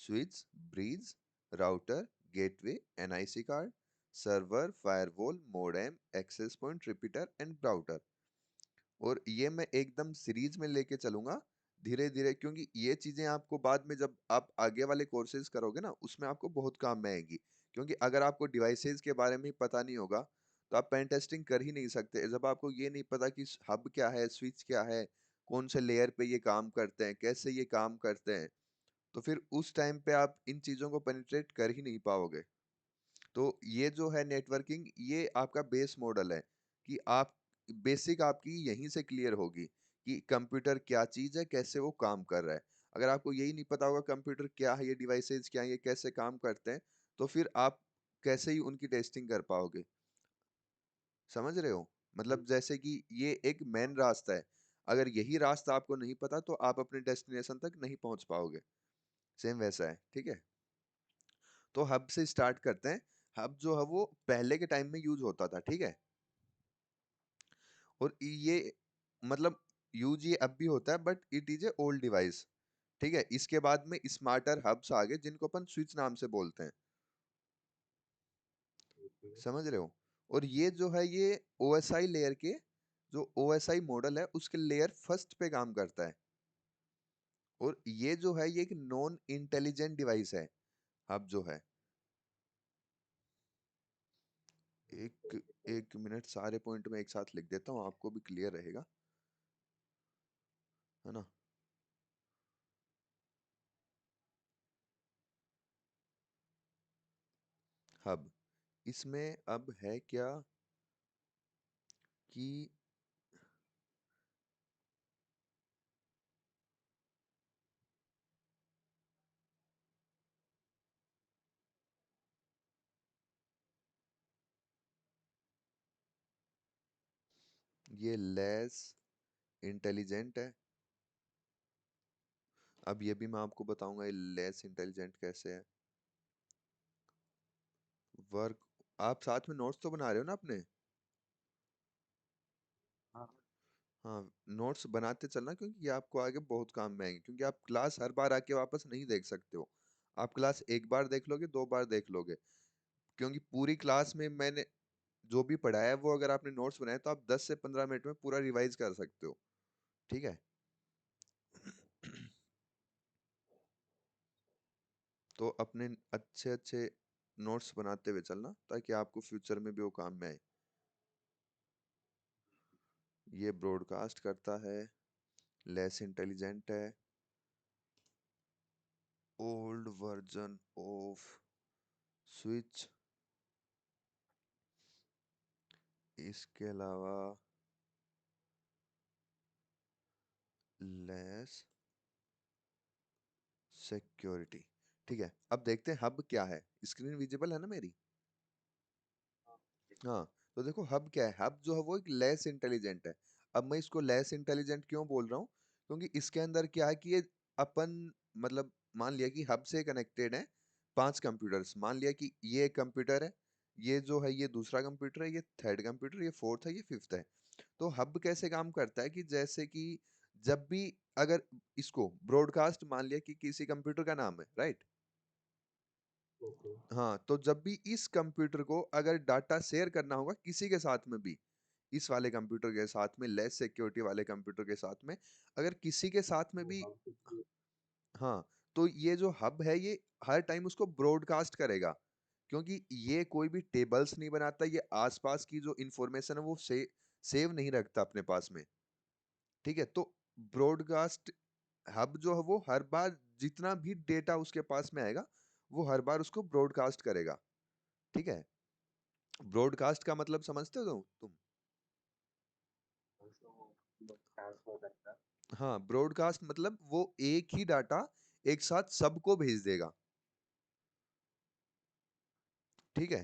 Switch, bridge, router, gateway, NIC card, server, firewall, modem, access point, repeater and router. और ये मैं एकदम series में लेके चलूंगा धीरे धीरे, क्योंकि ये चीजें आपको बाद में जब आप आगे वाले कोर्सेज करोगे ना उसमें आपको बहुत काम में आएंगी। क्योंकि अगर आपको डिवाइसेस के बारे में ही पता नहीं होगा तो आप पेन टेस्टिंग कर ही नहीं सकते। जब आपको ये नहीं पता कि हब क्या है, स्विच क्या है, कौन से लेयर पे ये काम करते हैं, कैसे ये काम करते हैं, तो फिर उस टाइम पे आप इन चीजों को पेनिट्रेट कर ही नहीं पाओगे। तो ये जो है नेटवर्किंग, ये आपका बेस मॉडल है कि आप बेसिक आपकी यहीं से क्लियर होगी कि कंप्यूटर क्या चीज है, कैसे वो काम कर रहा है। अगर आपको यही नहीं पता होगा कंप्यूटर क्या है, ये डिवाइसेस क्या है, ये कैसे काम करते हैं, तो फिर आप कैसे ही उनकी टेस्टिंग कर पाओगे। समझ रहे हो? मतलब जैसे कि ये एक मेन रास्ता है, अगर यही रास्ता आपको नहीं पता तो आप अपने डेस्टिनेशन तक नहीं पहुंच पाओगे। सेम वैसा है, ठीक है। तो हब से स्टार्ट करते हैं। हब जो है वो पहले के टाइम में यूज होता था, ठीक है। और ये मतलब यूज ये अब भी होता है, but it is a old device, ठीक है। इसके बाद में स्मार्टर हब्स आ गए जिनको अपन स्विच नाम से बोलते हैं। समझ रहे हो? और ये जो है ये ओएसआई लेयर के, जो ओएसआई मॉडल है उसके लेयर फर्स्ट पे काम करता है। और ये जो है ये एक नॉन इंटेलिजेंट डिवाइस है, हब जो है। एक एक मिनट, सारे पॉइंट में एक साथ लिख देता हूँ, आपको भी क्लियर रहेगा, है ना। हब, इसमें अब है क्या कि ये लेस इंटेलिजेंट है। अब ये भी मैं आपको बताऊंगा ये लेस इंटेलिजेंट कैसे है। वर्क, आप साथ में नोट्स तो बना रहे हो ना अपने? हाँ, नोट्स बनाते चलना, क्योंकि ये आपको आगे बहुत काम में आएंगे। क्योंकि आप क्लास हर बार आके वापस नहीं देख सकते हो। आप क्लास एक बार देख लोगे, दो बार देख लोगे, क्योंकि पूरी क्लास में मैंने जो भी पढ़ाया है वो अगर आपने नोट्स बनाए तो आप 10 से 15 मिनट में पूरा रिवाइज कर सकते हो, ठीक है। तो अपने अच्छे अच्छे नोट्स बनाते हुए चलना ताकि आपको फ्यूचर में भी वो काम में आए। ये ब्रॉडकास्ट करता है, लेस इंटेलिजेंट है, ओल्ड वर्जन ऑफ स्विच। इसके अलावा लेस सिक्योरिटी, ठीक है। अब देखते हैं हब क्या है। स्क्रीन विजिबल है ना मेरी? हाँ। तो देखो हब क्या है। हब जो है वो एक लेस इंटेलिजेंट है। अब मैं इसको लेस इंटेलिजेंट क्यों बोल रहा हूँ, क्योंकि इसके अंदर क्या है कि ये अपन, मतलब मान लिया कि हब से कनेक्टेड है 5 कंप्यूटर्स। मान लिया कि ये एक कंप्यूटर है, ये जो है ये दूसरा कंप्यूटर है, ये थर्ड कंप्यूटर, ये फोर्थ है, ये फिफ्थ है। तो हब कैसे काम करता है कि जैसे कि जब भी अगर इसको ब्रॉडकास्ट, मान लिया कि किसी कंप्यूटर का नाम है, राइट। हाँ, तो जब भी इस कंप्यूटर को अगर डाटा शेयर करना होगा किसी के साथ में भी, इस वाले कंप्यूटर के साथ में, लेस सिक्योरिटी वाले कंप्यूटर के साथ में, अगर किसी के साथ में भी, हाँ, तो ये जो हब है ये हर टाइम उसको ब्रॉडकास्ट करेगा। क्योंकि ये कोई भी टेबल्स नहीं बनाता, ये आसपास की जो इंफॉर्मेशन है वो सेव नहीं रखता अपने पास में, ठीक है। तो ब्रॉडकास्ट हब जो है वो हर बार जितना भी डेटा उसके पास में आएगा वो हर बार उसको ब्रॉडकास्ट करेगा, ठीक है। ब्रॉडकास्ट का मतलब समझते हो तुम? हाँ, ब्रॉडकास्ट मतलब वो एक ही डाटा एक साथ सबको भेज देगा, ठीक है।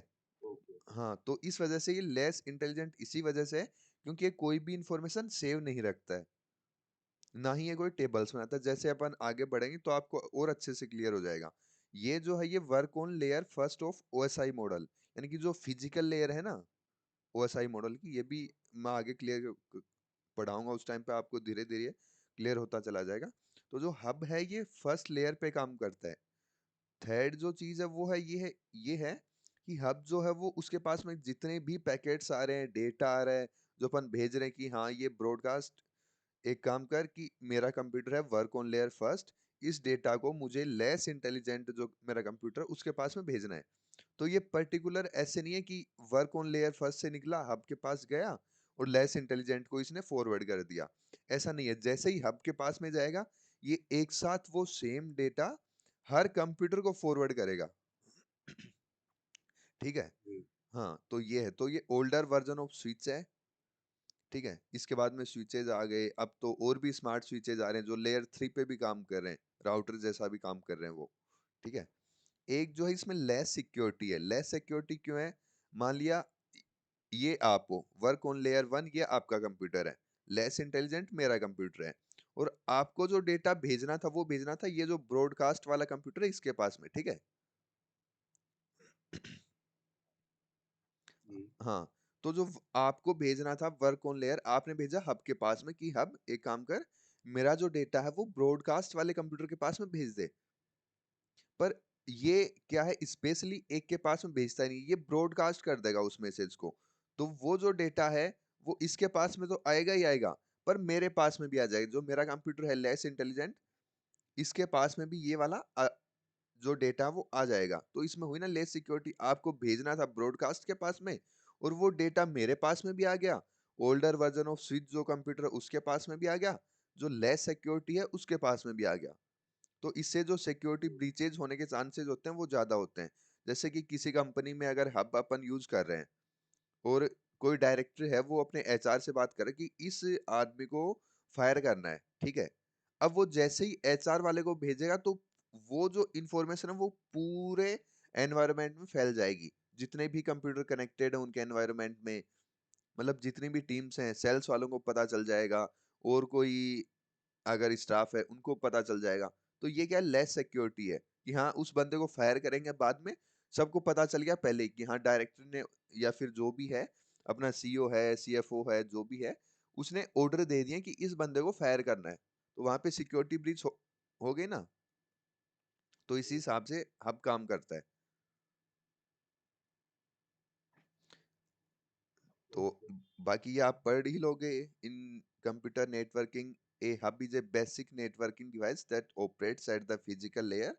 हाँ, तो इस वजह से ये लेस इंटेलिजेंट इसी वजह से है, क्योंकि ये कोई भी इंफॉर्मेशन सेव नहीं रखता है, ना ही ये कोई टेबल्स बनाता है। जैसे अपन आगे बढ़ेंगे तो आपको और अच्छे से क्लियर हो जाएगा। ये जो है ये work on layer first of OSI model, यानी कि जो फिजिकल लेयर है ना ओएसआई मॉडल की, ये भी मैं आगे क्लियर पढ़ाऊंगा, उस टाइम पे आपको धीरे धीरे क्लियर होता चला जाएगा। तो जो हब है ये फर्स्ट लेयर पे काम करता है। थर्ड जो चीज है वो है ये है कि हब जो है वो उसके पास में जितने भी पैकेट्स आ रहे हैं, डेटा आ रहा है, जो अपन भेज रहे हैं कि हाँ ये ब्रॉडकास्ट, एक काम कर कि मेरा कंप्यूटर है वर्क ऑन लेयर फर्स्ट, इस डेटा को मुझे लेस इंटेलिजेंट जो मेरा कंप्यूटर है उसके पास में भेजना है। तो ये पर्टिकुलर ऐसे नहीं है कि वर्क ऑन लेयर फर्स्ट से निकला हब के पास गया और लेस इंटेलिजेंट को इसने फॉरवर्ड कर दिया। ऐसा नहीं है, जैसे ही हब के पास में जाएगा ये एक साथ वो सेम डेटा हर कंप्यूटर को फॉरवर्ड करेगा। ठीक है। जी। हाँ तो ये है, तो ये ओल्डर वर्जन ऑफ स्विच है। ठीक है, इसके बाद में स्विचेज आ गए, अब तो और भी स्मार्ट स्विचेज आ रहे हैं जो लेयर 3 पे भी काम कर रहे हैं, राउटर जैसा भी काम कर रहे हैं वो। ठीक है। एक जो है इसमें लेस सिक्योरिटी है। लेस सिक्योरिटी क्यों है? मान लिया ये आप हो, वर्क ऑन लेयर 1, ये आपका कंप्यूटर है, लेस इंटेलिजेंट मेरा कंप्यूटर है, और आपको जो डेटा भेजना था वो भेजना था ये जो ब्रॉडकास्ट वाला कंप्यूटर है इसके पास में। ठीक है। जी। हाँ, तो जो आपको भेजना था वर्क ऑन लेयर, आपने भेजा हब के पास में कि हब एक काम कर, मेरा जो डेटा है वो ब्रॉडकास्ट वाले कंप्यूटर के पास में भेज दे। पर ये क्या है, स्पेशली एक के पास में भेजता नहीं, ये ब्रॉडकास्ट कर देगा उस मैसेज को। तो वो जो डेटा है वो इसके पास में तो आएगा ही आएगा, पर मेरे पास में भी आ जाएगा, जो मेरा कंप्यूटर है लेस इंटेलिजेंट, इसके पास में भी ये वाला जो डेटा वो आ जाएगा। तो इसमें हुई ना लेस सिक्योरिटी, आपको भेजना था ब्रॉडकास्ट के पास में और वो डेटा मेरे पास में भी आ गया, ओल्डर वर्जन ऑफ स्विच जो कंप्यूटर है उसके पास में भी आ गया, जो लेस सिक्योरिटी है उसके पास में भी आ गया। तो इससे जो सिक्योरिटी ब्रीचेज होने के चांसेस होते हैं वो ज्यादा होते हैं। जैसे कि किसी कंपनी में अगर हब अपन यूज कर रहे हैं और कोई डायरेक्टर है वो अपने एचआर से बात करे कि इस आदमी को फायर करना है। ठीक है। अब वो जैसे ही एचआर वाले को भेजेगा तो वो जो इंफॉर्मेशन है वो पूरे एनवायरनमेंट में फैल जाएगी, जितने भी कंप्यूटर कनेक्टेड है उनके एनवायरनमेंट में, मतलब जितनी भी टीम्स हैं सेल्स वालों को पता चल जाएगा, और कोई अगर स्टाफ है उनको पता चल जाएगा। तो ये क्या लेस सिक्योरिटी है कि हाँ उस बंदे को फायर करेंगे बाद में, सबको पता चल गया पहले कि हाँ डायरेक्टर ने या फिर जो भी है अपना सीईओ है सीएफओ है जो भी है, उसने ऑर्डर दे दिए कि इस बंदे को फायर करना है, तो वहां पे सिक्योरिटी ब्रीच हो गई ना। तो इसी हिसाब से हब काम करता है। तो बाकी ये आप पढ़ ही लोगे in computer networking, a hub is a basic networking device that operates at the physical layer,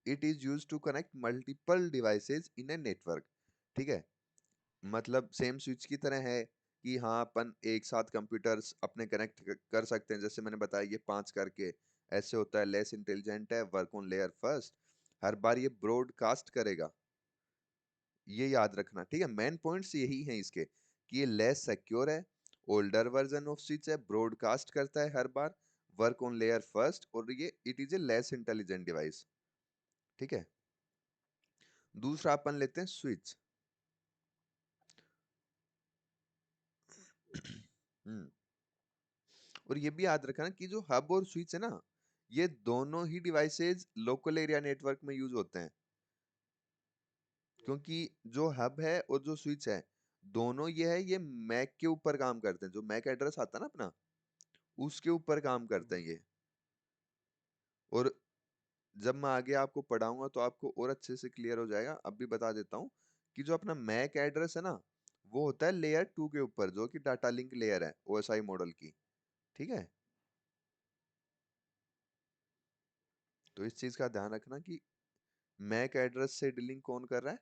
it is use to connect multiple devices in a network. ठीक है, मतलब सेम स्विच की तरह है कि हाँ अपन एक साथ कंप्यूटर्स अपने कनेक्ट कर सकते हैं, जैसे मैंने बताया ये 5 करके ऐसे होता है। लेस इंटेलिजेंट है, वर्क ऑन लेयर फर्स्ट, हर बार ये ब्रॉडकास्ट करेगा, ये याद रखना। ठीक है, मेन पॉइंट्स यही हैं इसके कि ये लेस सिक्योर है, ओल्डर वर्जन ऑफ स्विच है, ब्रॉडकास्ट करता है हर बार, वर्क ऑन लेयर फर्स्ट, और ये it is a less intelligent device. ठीक है। दूसरा अपन लेते हैं स्विच। हम्म। और ये भी याद रखना कि जो हब और स्विच है ना, ये दोनों ही डिवाइसेज लोकल एरिया नेटवर्क में यूज होते हैं, क्योंकि जो हब है और जो स्विच है दोनों ये है, ये मैक के ऊपर काम करते हैं, जो मैक एड्रेस आता है ना अपना, उसके ऊपर काम करते हैं ये। और जब मैं आगे आपको पढ़ाऊंगा तो आपको और अच्छे से क्लियर हो जाएगा, अब भी बता देता हूँ कि जो अपना मैक एड्रेस है ना वो होता है लेयर 2 के ऊपर, जो कि डाटा लिंक लेयर है ओएसआई मॉडल की। ठीक है। तो इस चीज का ध्यान रखना कि मैक एड्रेस से डीलिंग कौन कर रहा है,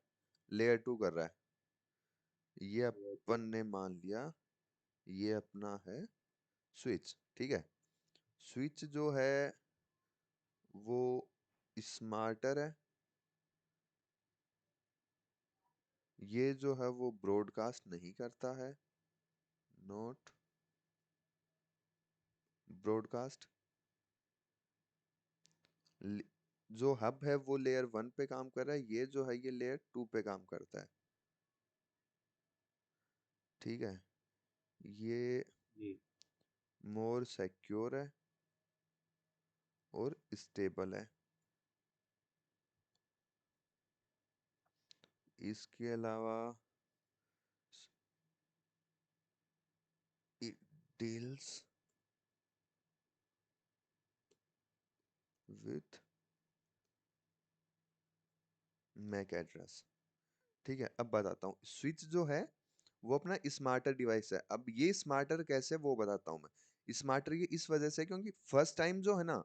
लेयर 2 कर रहा है। ये अपन ने मान लिया ये अपना है स्विच। ठीक है। स्विच जो है वो स्मार्टर है, ये जो है वो ब्रॉडकास्ट नहीं करता है, नॉट ब्रॉडकास्ट। जो हब है वो लेयर 1 पे काम कर रहा है, ये जो है ये लेयर 2 पे काम करता है। ठीक है। ये जी। मोर सिक्योर है और स्टेबल है। इसके अलावा it deals with MAC address. ठीक है, अब बताता हूँ। स्विच जो है वो अपना स्मार्टर डिवाइस है। अब ये स्मार्टर कैसे, वो बताता हूँ मैं। स्मार्टर ये इस वजह से क्योंकि फर्स्ट टाइम जो है ना,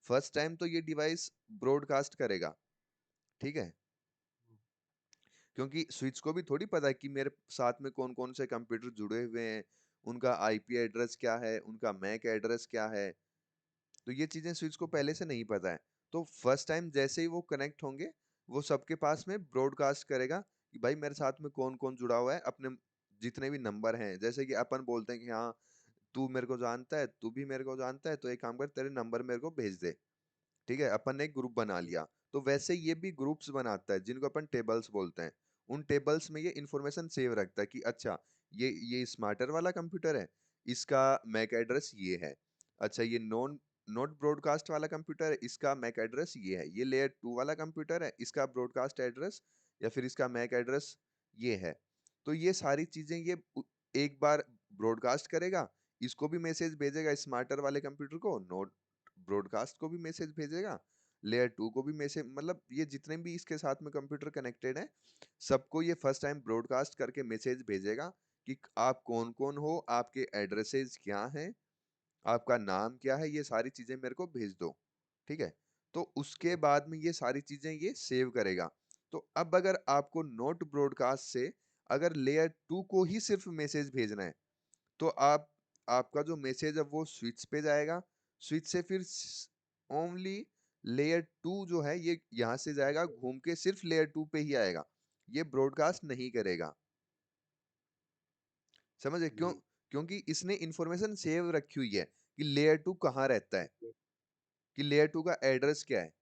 फर्स्ट टाइम तो ये डिवाइस ब्रॉडकास्ट करेगा। ठीक है, क्योंकि स्विच को भी थोड़ी पता है कि मेरे साथ में कौन कौन से कंप्यूटर जुड़े हुए हैं, उनका आईपी एड्रेस क्या है, उनका मैक एड्रेस क्या है। तो ये चीजें स्विच को पहले से नहीं पता है। तो फर्स्ट टाइम जैसे ही वो कनेक्ट होंगे, वो सबके पास में ब्रॉडकास्ट करेगा कि भाई मेरे साथ में कौन कौन जुड़ा हुआ है, अपने जितने भी नंबर हैं। जैसे कि अपन बोलते हैं कि हाँ, तू मेरे को जानता है, तू भी मेरे को जानता है, तो एक काम कर, तेरे नंबर मेरे को भेज दे। ठीक है, अपन ने एक ग्रुप बना लिया। तो वैसे ये भी ग्रुप्स बनाता है जिनको अपन टेबल्स बोलते हैं। उन टेबल्स में ये इंफॉर्मेशन सेव रखता है कि अच्छा, ये स्मार्टर वाला कंप्यूटर है, इसका मैक एड्रेस ये है। अच्छा, ये नॉन नॉट ब्रॉडकास्ट वाला कंप्यूटर है, इसका मैक एड्रेस ये है। ये लेयर टू वाला कंप्यूटर है, इसका ब्रॉडकास्ट एड्रेस या फिर इसका मैक एड्रेस ये है। तो ये सारी चीजें ये एक बार ब्रॉडकास्ट करेगा, इसको भी मैसेज भेजेगा स्मार्टर वाले कंप्यूटर को, नोट ब्रॉडकास्ट को भी मैसेज भेजेगा, लेयर टू को भी मैसेज, मतलब ये जितने भी इसके साथ में कंप्यूटर कनेक्टेड है, सबको ये फर्स्ट टाइम ब्रॉडकास्ट करके मैसेज भेजेगा कि आप कौन कौन हो, आपके एड्रेसेस क्या हैं, आपका नाम क्या है, ये सारी चीजें मेरे को भेज दो। ठीक है, तो उसके बाद में ये सारी चीजें ये सेव करेगा। तो अब अगर आपको नोट ब्रॉडकास्ट से अगर लेयर टू को ही सिर्फ मैसेज भेजना है, तो आप आपका जो मैसेज है वो स्विच पे जाएगा। स्विच से फिर ओनली लेयर टू जो है ये यहाँ से जाएगा घूम के, सिर्फ लेयर टू पे ही आएगा, ये ब्रॉडकास्ट नहीं करेगा। समझे क्यों? जी। क्योंकि इसने इंफॉर्मेशन सेव रखी हुई है कि लेयर टू कहाँ रहता है, कि लेयर टू का एड्रेस क्या है।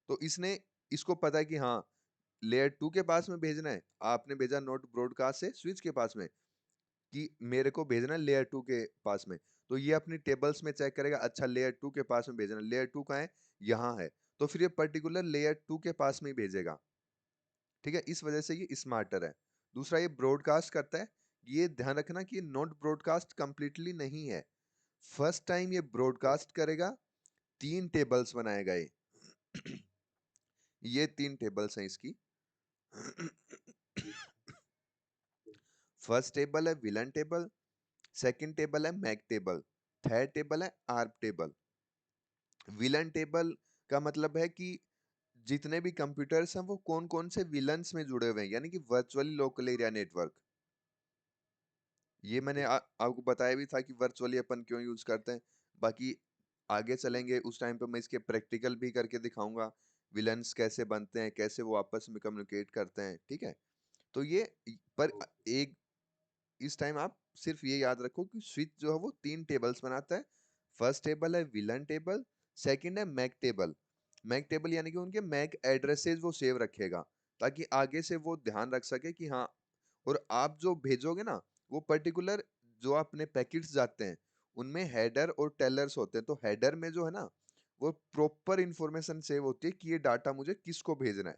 तो इसने, इसको पता है कि हाँ, लेयर टू के पास में भेजना है, आपने भेजा नोट ब्रॉडकास्ट से स्विच के पास में कि मेरे को भेजना है लेयर टू के पास में। तो ये अपनी टेबल्स में चेक करेगा, अच्छा लेयर टू के पास में भेजना है, लेयर टू कहाँ है, यहाँ है, तो फिर ये पर्टिकुलर लेयर टू के पास में ही भेजेगा। ठीक है, इस वजह से ये स्मार्टर है। दूसरा, ये ब्रॉडकास्ट करता है। ये ध्यान रखना कि नोट ब्रॉडकास्ट कंप्लीटली नहीं है। फर्स्ट टाइम ये ब्रॉडकास्ट करेगा, तीन टेबल्स बनाएगा ये। ये तीन टेबल्स हैं इसकी। फर्स्ट टेबल है विलन टेबल, सेकंड टेबल है मैक टेबल, थर्ड टेबल है आर्प टेबल। विलन टेबल का मतलब है कि जितने भी कंप्यूटर्स हैं वो कौन कौन से विलन्स में जुड़े हुए हैं, यानी कि वर्चुअली लोकल एरिया नेटवर्क। ये मैंने आपको बताया भी था कि वर्चुअली अपन क्यों यूज करते हैं। बाकी आगे चलेंगे उस टाइम पे मैं इसके प्रैक्टिकल भी करके दिखाऊंगा, विलन्स कैसे बनते हैं, कैसे वो आपस में कम्युनिकेट करते हैं। ठीक है, तो ये पर एक, इस टाइम आप सिर्फ ये याद रखो कि स्विच जो है वो तीन टेबल्स बनाता है। फर्स्ट टेबल है विलन टेबल, सेकंड है मैक टेबल। मैक टेबल यानी कि उनके मैक एड्रेसेस वो सेव रखेगा, ताकि आगे से वो ध्यान रख सके कि हाँ, और आप जो भेजोगे ना, वो पर्टिकुलर जो अपने पैकेट्स जाते हैं उनमें हेडर और टेलर्स होते हैं। तो हेडर में जो है ना, वो प्रॉपर इंफॉर्मेशन सेव होती है कि ये डाटा मुझे किसको भेजना है।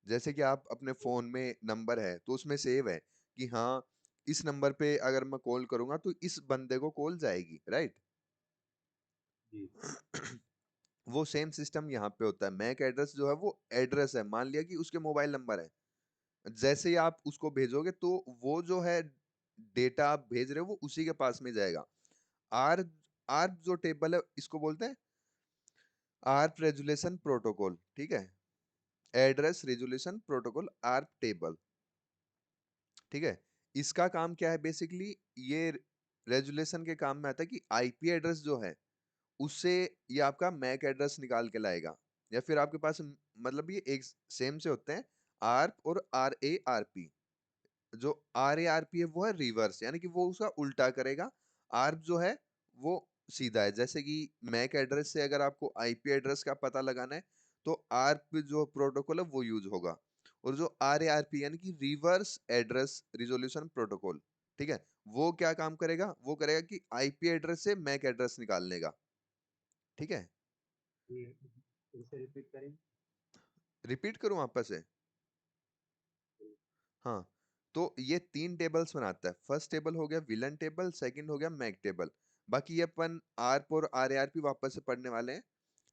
जैसे कि आप अपने फोन में नंबर है तो उसमें सेव है कि हाँ, इस नंबर पे अगर मैं कॉल करूंगा तो इस बंदे को कॉल जाएगी, राइट। जी। वो सेम सिस्टम यहाँ पे होता है। मैक एड्रेस जो है वो एड्रेस है, मान लिया कि उसके मोबाइल नंबर है, जैसे ही आप उसको भेजोगे तो वो जो है डेटा आप भेज रहे हो वो उसी के पास में जाएगा। आर आर जो टेबल है इसको बोलते हैं आर्प रेजुलेशन प्रोटोकॉल। ठीक है, address resolution protocol, ARP table. ठीक है, इसका काम क्या है बेसिकली, ये रेजुलेशन के काम में आता है कि आईपी एड्रेस जो है उससे ये आपका मैक एड्रेस निकाल के लाएगा। या फिर आपके पास मतलब ये एक सेम से होते हैं, आर्प और आर ए आर पी। जो आर ए आर पी है वो है रिवर्स, यानी कि वो उसका उल्टा करेगा। आर्प जो है वो सीधा है। जैसे कि मैक एड्रेस से अगर आपको आईपी एड्रेस का पता लगाना है तो आर्प जो प्रोटोकॉल है वो यूज होगा। और जो आर ए आर पी यानी कि रिवर्स एड्रेस रिजोल्यूशन प्रोटोकॉल, ठीक है, वो क्या काम करेगा, वो करेगा कि आईपी एड्रेस से मैक एड्रेस निकालने का। ठीक है, ये फिर से रिपीट करें। रिपीट करूं वापस से? हाँ, तो ये तीन टेबल्स बनाता है। फर्स्ट टेबल हो गया विलन टेबल, सेकंड हो गया मैक टेबल। बाकी ये अपन आर्प और आर ए आर पी वापस से पढ़ने वाले हैं।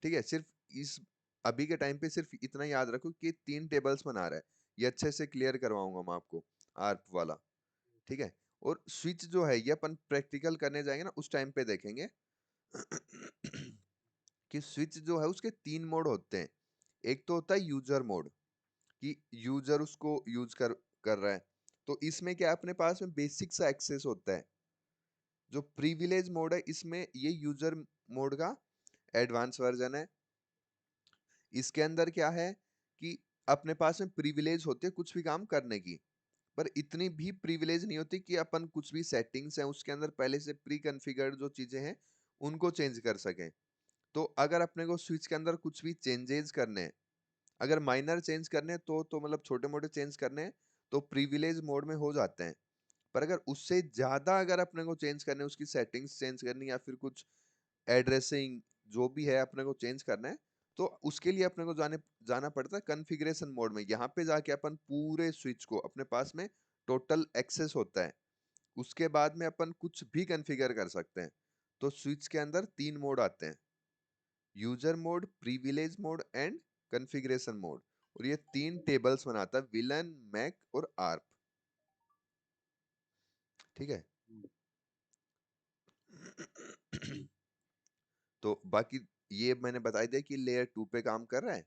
ठीक है, सिर्फ इस अभी के टाइम पे सिर्फ इतना याद रखो कि 3 टेबल्स बना रहा है। ये अच्छे से क्लियर करवाऊंगा मैं आपको, आर्प वाला। ठीक है। और स्विच जो है ये अपन प्रैक्टिकल करने जाएंगे ना, उस टाइम पे देखेंगे कि स्विच जो है उसके 3 मोड होते हैं। एक तो होता है यूजर मोड, कि यूजर उसको यूज कर रहा है। तो इसमें क्या है, अपने पास में बेसिक सा एक्सेस होता है। जो प्रिविलेज मोड है इसमें ये यूजर मोड का एडवांस वर्जन है। इसके अंदर क्या है कि अपने पास में प्रिविलेज होते हैं कुछ भी काम करने की, पर इतनी भी प्रिविलेज नहीं होती कि अपन कुछ भी सेटिंग्स हैं उसके अंदर पहले से प्री कॉन्फ़िगर्ड जो चीजें हैं उनको चेंज कर सकें। तो अगर अपने को स्विच के अंदर कुछ भी चेंजेस करने हैं, अगर माइनर चेंज करने हैं तो मतलब छोटे मोटे चेंज करने हैं, तो प्रिविलेज मोड में हो जाते हैं। पर अगर उससे ज्यादा अगर अपने को चेंज करने हैं, उसकी सेटिंग्स चेंज करनी या फिर कुछ एड्रेसिंग जो भी है अपने को चेंज करना है, तो उसके लिए अपने को जाना पड़ता है कॉन्फ़िगरेशन मोड में। यहाँ पे जाके अपन पूरे स्विच को अपने पास में टोटल एक्सेस होता है, उसके बाद में अपन कुछ भी कॉन्फ़िगर कर सकते हैं। तो स्विच के अंदर 3 मोड आते हैं, user mode, privilege mode and configuration mode. और ये 3 टेबल्स बनाता है, विलन, मैक और आर्प। ठीक है। हम्म, जी। तो बाकी ये मैंने बता दिया कि लेयर 2 पे काम कर रहा है।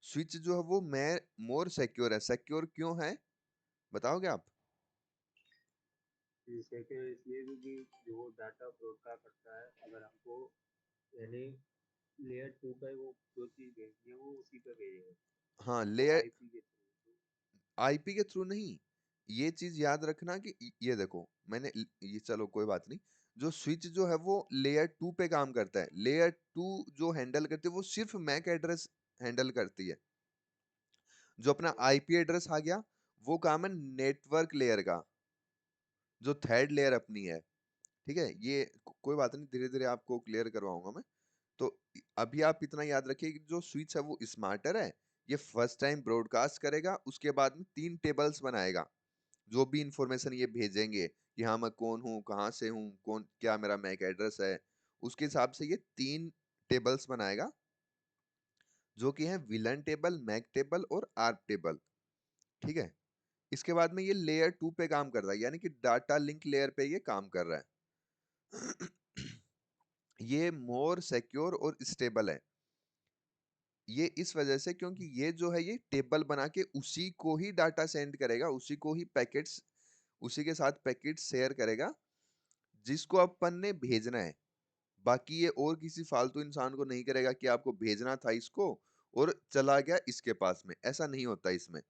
स्विच जो है वो मैं मोर सिक्योर है। सिक्योर क्यों है, बताओगे आप? जैसे कि इसलिए क्योंकि जो डाटा ब्रॉडकास्ट करता है, अगर हमको यानी लेयर 2 पे वो जो चीज़ भेजनी है वो उसी पे भेजेगा, हाँ, वो लेयर आईपी के थ्रू। आईपी के थ्रू नहीं। ये चीज याद रखना कि ये देखो, ये चलो कोई बात नहीं। जो स्विच जो है वो लेयर 2 पे काम करता है। लेयर 2 जो हैंडल करती है वो सिर्फ मैक एड्रेस हैंडल करती है। जो अपना आईपी एड्रेस आ गया, वो काम है नेटवर्क लेयर का, जो थर्ड लेयर अपनी है। ठीक है, ये कोई बात नहीं, धीरे धीरे आपको क्लियर करवाऊंगा मैं। तो अभी आप इतना याद रखिए कि जो स्विच है वो स्मार्टर है। ये फर्स्ट टाइम ब्रॉडकास्ट करेगा, उसके बाद में 3 टेबल्स बनाएगा। जो भी इंफॉर्मेशन ये भेजेंगे कि हाँ मैं कौन हूँ, कहाँ से हूँ, कौन क्या मेरा मैक एड्रेस है, उसके हिसाब से ये 3 टेबल्स बनाएगा, जो कि है विलन टेबल, मैक टेबल और आर्प टेबल। ठीक है। इसके बाद में ये लेयर 2 पे काम कर रहा है, यानी कि डाटा लिंक लेयर पे ये काम कर रहा है। ये मोर सिक्योर और स्टेबल है। ये इस वजह से क्योंकि ये जो है ये टेबल बना के उसी को ही डाटा सेंड करेगा, उसी को ही पैकेट्स, उसी के साथ पैकेट शेयर करेगा जिसको अपन ने भेजना है। बाकी ये और किसी फालतू इंसान को नहीं करेगा कि आपको भेजना था इसको और चला गया इसके पास में, ऐसा नहीं होता इसमें।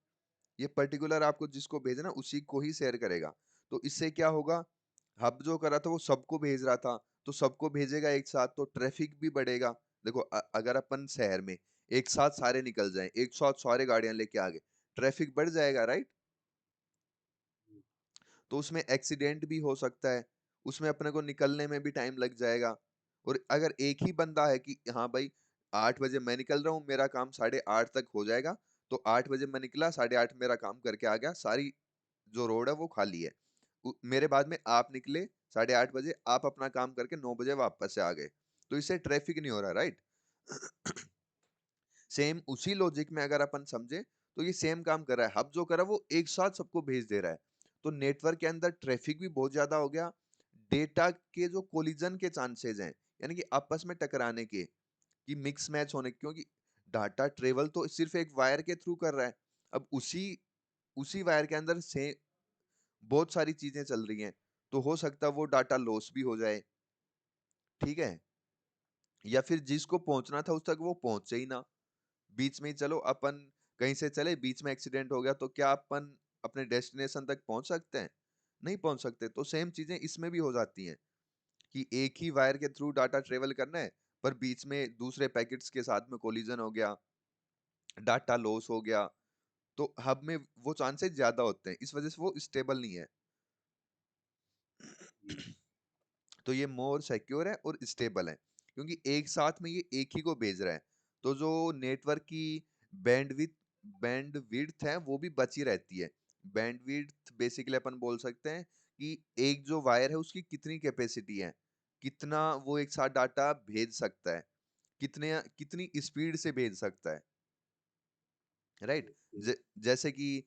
ये पर्टिकुलर आपको जिसको भेजना उसी को ही शेयर करेगा। तो इससे क्या होगा, हब जो कर रहा था वो सबको भेज रहा था, तो सबको भेजेगा एक साथ तो ट्रैफिक भी बढ़ेगा। देखो अगर अपन शहर में एक साथ सारे निकल जाएं, एक साथ सारे गाड़ियां लेके आ गए, ट्रैफिक बढ़ जाएगा, राइट? तो उसमें एक्सीडेंट भी हो सकता है, उसमें अपने को निकलने में भी टाइम लग जाएगा। और अगर एक ही बंदा है कि हाँ भाई 8 बजे मैं निकल रहा हूँ, मेरा काम 8:30 तक हो जाएगा, तो 8 बजे मैं निकला, 8:30 मेरा काम करके आ गया, सारी जो रोड है वो खाली है। मेरे बाद में आप निकले 8:30 बजे, आप अपना काम करके 9 बजे वापस से आ गए, तो इससे ट्रैफिक नहीं हो रहा, राइट? सेम उसी लॉजिक में अगर अपन समझे, तो ये सेम काम कर रहा है। हब जो कर रहा है वो एक साथ सबको भेज दे रहा है, तो नेटवर्क के अंदर ट्रैफिक भी बहुत ज्यादा हो गया। डेटा के जो कोलिजन के चांसेस हैं, यानी कि आपस में टकराने के, कि मिक्स मैच होने, क्योंकि डाटा ट्रेवल तो सिर्फ एक वायर के थ्रू कर रहा है। अब उसी उसी वायर के अंदर से बहुत सारी चीजें चल रही हैं, तो हो सकता है वो डाटा लॉस भी हो जाए। ठीक है। या फिर जिसको पहुंचना था उस तक वो पहुंचे ही ना, बीच में ही चलो अपन कहीं से चले, बीच में एक्सीडेंट हो गया, तो क्या अपन अपने डेस्टिनेशन तक पहुंच सकते हैं? नहीं पहुंच सकते। तो सेम चीजें इसमें भी हो जाती हैं कि एक ही वायर के थ्रू डाटा ट्रेवल करना है, पर बीच में दूसरे पैकेट्स के साथ में कोलिजन हो गया, डाटा लॉस हो गया, तो हब में वो चांसेस ज्यादा होते हैं, इस वजह से वो स्टेबल नहीं है। जी। तो ये मोर सिक्योर है और स्टेबल है, क्योंकि एक साथ में ये एक ही को भेज रहा है। तो जो नेटवर्क की बैंडविड्थ बैंडविड्थ है वो भी बची रहती है। बैंडविड्थ बेसिकली अपन बोल सकते हैं कि एक जो वायर है उसकी कितनी कैपेसिटी है, कितना वो एक साथ डाटा भेज सकता है। कितनी स्पीड से भेज सकता है, राइट। ओके। जैसे कि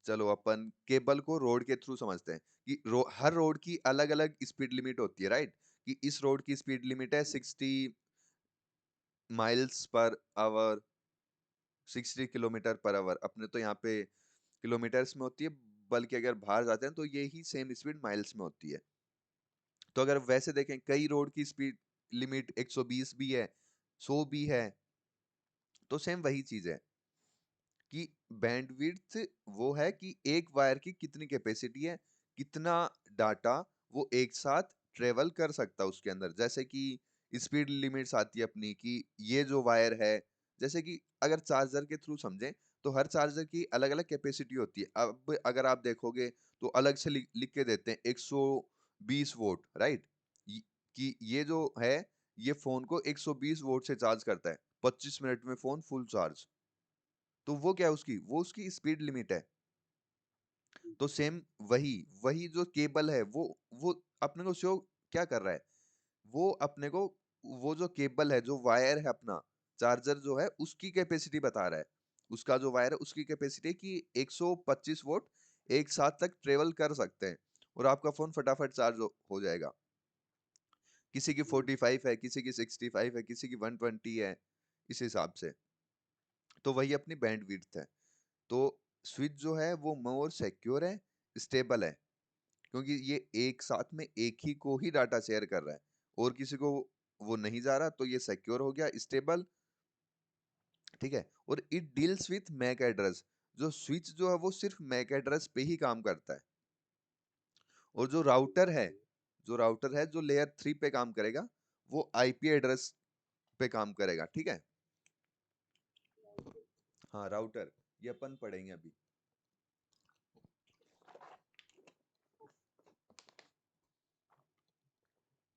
चलो अपन केबल को रोड के थ्रू समझते हैं कि हर रोड की अलग अलग स्पीड लिमिट होती है, राइट। कि इस रोड की स्पीड लिमिट है 60 miles per hour, 60 kilometre per hour. अपने तो यहाँ पे किलोमीटर्स में होती है, बल्कि अगर बाहर जाते हैं तो यही सेम स्पीड माइल्स में होती है। तो अगर वैसे देखें, कई रोड की स्पीड लिमिट 120 भी है, 100 भी है, तो सेम वही चीज है कि बैंडविड्थ वो है कि एक वायर की कितनी कैपेसिटी है, कितना डाटा वो एक साथ ट्रेवल कर सकता है उसके अंदर। जैसे कि स्पीड लिमिट्स आती है अपनी कि ये जो वायर है, जैसे कि अगर चार्जर के थ्रू समझें तो हर चार्जर की अलग अलग कैपेसिटी होती है। अब अगर आप देखोगे तो अलग से लिख के देते हैं 120 वोल्ट, राइट। कि ये जो है, ये फोन को 120 वोल्ट से चार्ज करता है, 25 मिनट में फोन फुल चार्ज। तो वो क्या है उसकी, वो उसकी स्पीड लिमिट है। तो सेम वही वही जो केबल है वो अपने को शो क्या कर रहा है, वो अपने को वो जो केबल है, जो वायर है अपना, चार्जर जो है उसकी कैपेसिटी बता रहा है। उसका जो वायर है उसकी कैपेसिटी कि 125 वोल्ट एक साथ तक ट्रेवल कर सकते हैं, और आपका फोन फटाफट चार्ज हो जाएगा। किसी की 45 है, किसी की 65 है, किसी की 120 है, इस हिसाब से। तो वही अपनी बैंड विड्थ है। तो स्विच जो है वो मोर सिक्योर है, स्टेबल है, क्योंकि ये एक साथ में एक ही को ही डाटा शेयर कर रहा है, और किसी को वो नहीं जा रहा, तो ये सिक्योर हो गया, स्टेबल। ठीक है। और it deals with MAC address. जो स्विच जो है वो सिर्फ मैक एड्रेस पे ही काम करता है, और जो राउटर है जो लेयर 3 पे काम करेगा, वो आईपी एड्रेस पे काम करेगा। ठीक है। हाँ, राउटर ये अपन पढ़ेंगे अभी।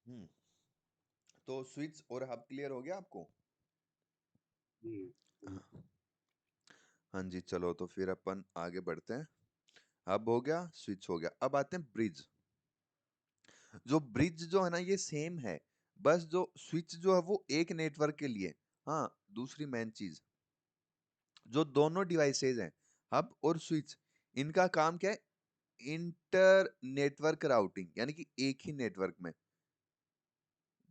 हम्म। तो स्विच और हब क्लियर हो गया आपको? हाँ जी, चलो तो फिर अपन आगे बढ़ते हैं। हब हो गया, स्विच हो गया, अब आते हैं ब्रिज। जो ब्रिज जो है ना, ये सेम है, बस जो स्विच जो है वो एक नेटवर्क के लिए। हाँ, दूसरी मेन चीज, जो दोनों डिवाइसेज हैं, हब और स्विच, इनका काम क्या है, इंटर नेटवर्क राउटिंग, यानी कि एक ही नेटवर्क में।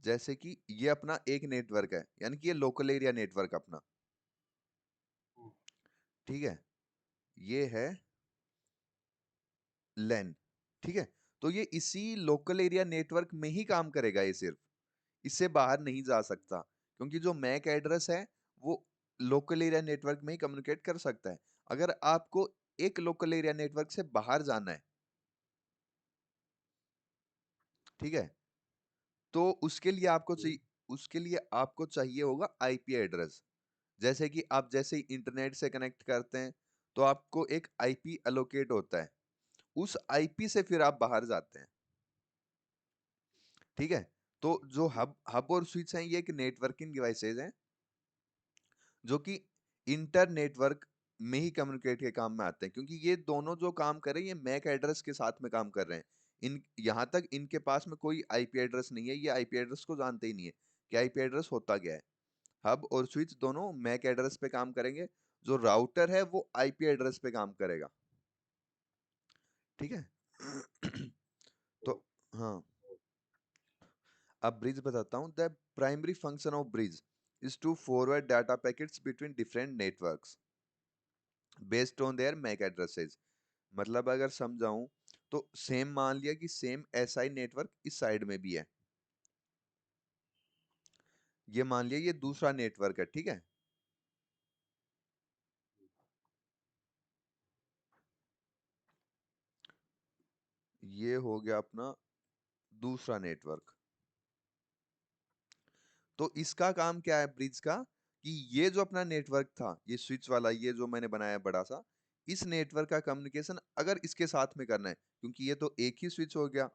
जैसे कि ये अपना एक नेटवर्क है, यानी कि ये लोकल एरिया नेटवर्क अपना। ठीक है। ये है लैन। ठीक है। तो ये इसी लोकल एरिया नेटवर्क में ही काम करेगा, ये सिर्फ इससे बाहर नहीं जा सकता, क्योंकि जो मैक एड्रेस है वो लोकल एरिया नेटवर्क में ही कम्युनिकेट कर सकता है। अगर आपको एक लोकल एरिया नेटवर्क से बाहर जाना है, ठीक है, तो उसके लिए आपको चाहिए होगा आईपी एड्रेस। जैसे कि आप जैसे ही इंटरनेट से कनेक्ट करते हैं, तो आपको एक आईपी अलोकेट होता है, उस आईपी से फिर आप बाहर जाते हैं। ठीक है। तो जो हब और स्विच हैं, ये एक नेटवर्किंग डिवाइसेज हैं, जो कि इंटर नेटवर्क में ही कम्युनिकेट के काम में आते हैं, क्योंकि ये दोनों जो काम कर रहे हैं, ये मैक एड्रेस के साथ में काम कर रहे हैं। इन यहाँ तक इनके पास में कोई आईपी एड्रेस नहीं है, ये आईपी एड्रेस को जानते ही नहीं है कि आईपी एड्रेस होता क्या है। हब और स्विच दोनों मैक एड्रेस पे काम करेंगे, जो राउटर है वो आईपी एड्रेस पे काम करेगा। ठीक है। तो हाँ, अब ब्रिज बताता हूँ। The primary function of bridge is to forward data packets between different networks based on their MAC addresses. मतलब अगर समझाऊं तो सेम मान लिया कि सेम एसआई नेटवर्क इस साइड में भी है, ये मान लिया ये दूसरा नेटवर्क है। ठीक है। ये हो गया अपना दूसरा नेटवर्क। तो इसका काम क्या है ब्रिज का, कि ये जो अपना नेटवर्क था, ये स्विच वाला, ये जो मैंने बनाया बड़ा सा, इस नेटवर्क का कम्युनिकेशन अगर इसके साथ में करना है, क्योंकि ये तो एक ही स्विच हो गया,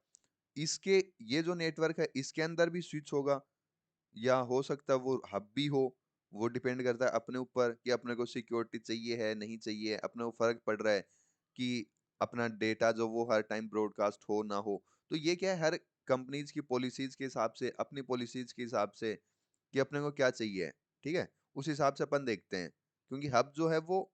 इसके ये जो नेटवर्क है इसके अंदर भी स्विच होगा, या हो सकता है वो हब भी हो। वो डिपेंड करता है अपने ऊपर कि अपने को सिक्योरिटी चाहिए है नहीं चाहिए, अपने को फर्क पड़ रहा है कि अपना डेटा जो वो हर टाइम ब्रॉडकास्ट हो ना हो। तो ये क्या है, हर कंपनीज की पॉलिसीज के हिसाब से, अपनी पॉलिसीज के हिसाब से कि अपने को क्या चाहिए, ठीक है, उस हिसाब से अपन देखते हैं। क्योंकि हब जो है वो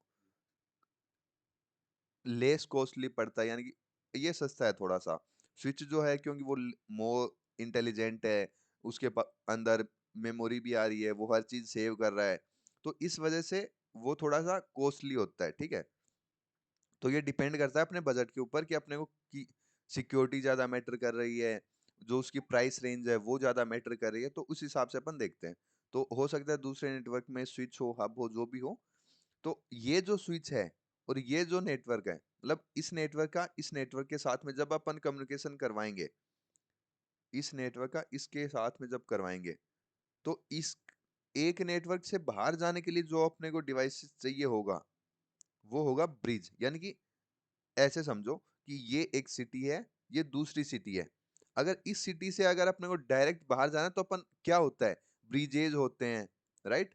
लेस कॉस्टली पड़ता है, यानी कि ये सस्ता है थोड़ा सा। स्विच जो है क्योंकि वो मोर इंटेलिजेंट है, उसके अंदर मेमोरी भी आ रही है, वो हर चीज सेव कर रहा है, तो इस वजह से वो थोड़ा सा कॉस्टली होता है, ठीक है। तो ये डिपेंड करता है अपने बजट के ऊपर कि अपने को की सिक्योरिटी ज्यादा मैटर कर रही है, जो उसकी प्राइस रेंज है वो ज्यादा मैटर कर रही है, तो उस हिसाब से अपन देखते हैं। तो हो सकता है दूसरे नेटवर्क में स्विच हो, हब हो, जो भी हो। तो ये जो स्विच है और ये जो नेटवर्क है, मतलब इस नेटवर्क का इस नेटवर्क के साथ में जब अपन कम्युनिकेशन करवाएंगे, इस नेटवर्क का इसके साथ में जब करवाएंगे, तो इस एक नेटवर्क से बाहर जाने के लिए जो अपने को डिवाइस चाहिए होगा, वो होगा ब्रिज। यानी कि ऐसे समझो कि ये एक सिटी है, ये दूसरी सिटी है। अगर इस सिटी से अगर अपने को डायरेक्ट बाहर जाना है तो अपन क्या होता है, ब्रिजेज होते हैं, राइट।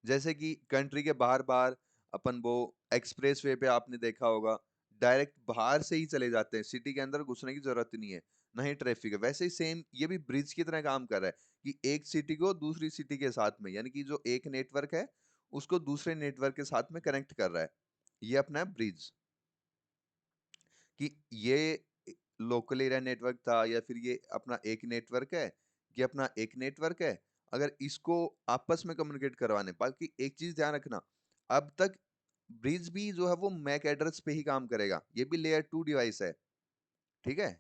जैसे कि कंट्री के बाहर बाहर अपन वो एक्सप्रेस वे पे आपने देखा होगा, डायरेक्ट बाहर से ही चले जाते हैं, सिटी के अंदर घुसने की जरूरत नहीं है, ना ही ट्रैफिक है। वैसे ही सेम ये भी ब्रिज की तरह काम कर रहा है कि एक सिटी को दूसरी सिटी के साथ में, यानी कि जो एक नेटवर्क है उसको दूसरे नेटवर्क के साथ में कनेक्ट कर रहा है। ये अपना ब्रिज, कि ये लोकल एरिया नेटवर्क था या फिर ये अपना एक नेटवर्क है, ये अपना एक नेटवर्क है। अगर इसको आपस में कम्युनिकेट करवाने, बाकी एक चीज ध्यान रखना, अब तक ब्रिज भी जो है वो मैक एड्रेस पे ही काम करेगा, ये भी लेयर 2 डिवाइस है, ठीक है।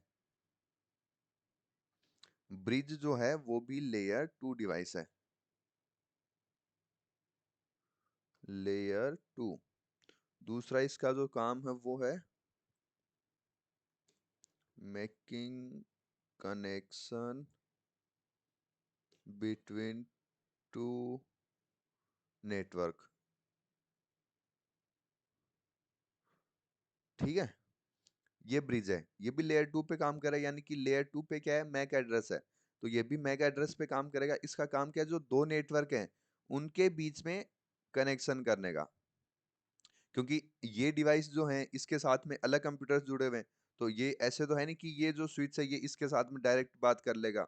ब्रिज जो है वो भी लेयर 2 डिवाइस है, लेयर 2। दूसरा इसका जो काम है वो है making connection between two network, ठीक है। ये ब्रिज है, ये भी लेयर 2 पे काम कर रहा है, यानी कि लेयर 2 पे क्या है, मैक एड्रेस है, तो ये भी मैक एड्रेस पे काम करेगा। इसका काम क्या है, जो दो नेटवर्क हैं उनके बीच में कनेक्शन करने का। क्योंकि ये डिवाइस जो है इसके साथ में अलग कंप्यूटर्स जुड़े हुए हैं, तो ये ऐसे तो है नहीं कि ये जो स्विच है ये इसके साथ में डायरेक्ट बात कर लेगा।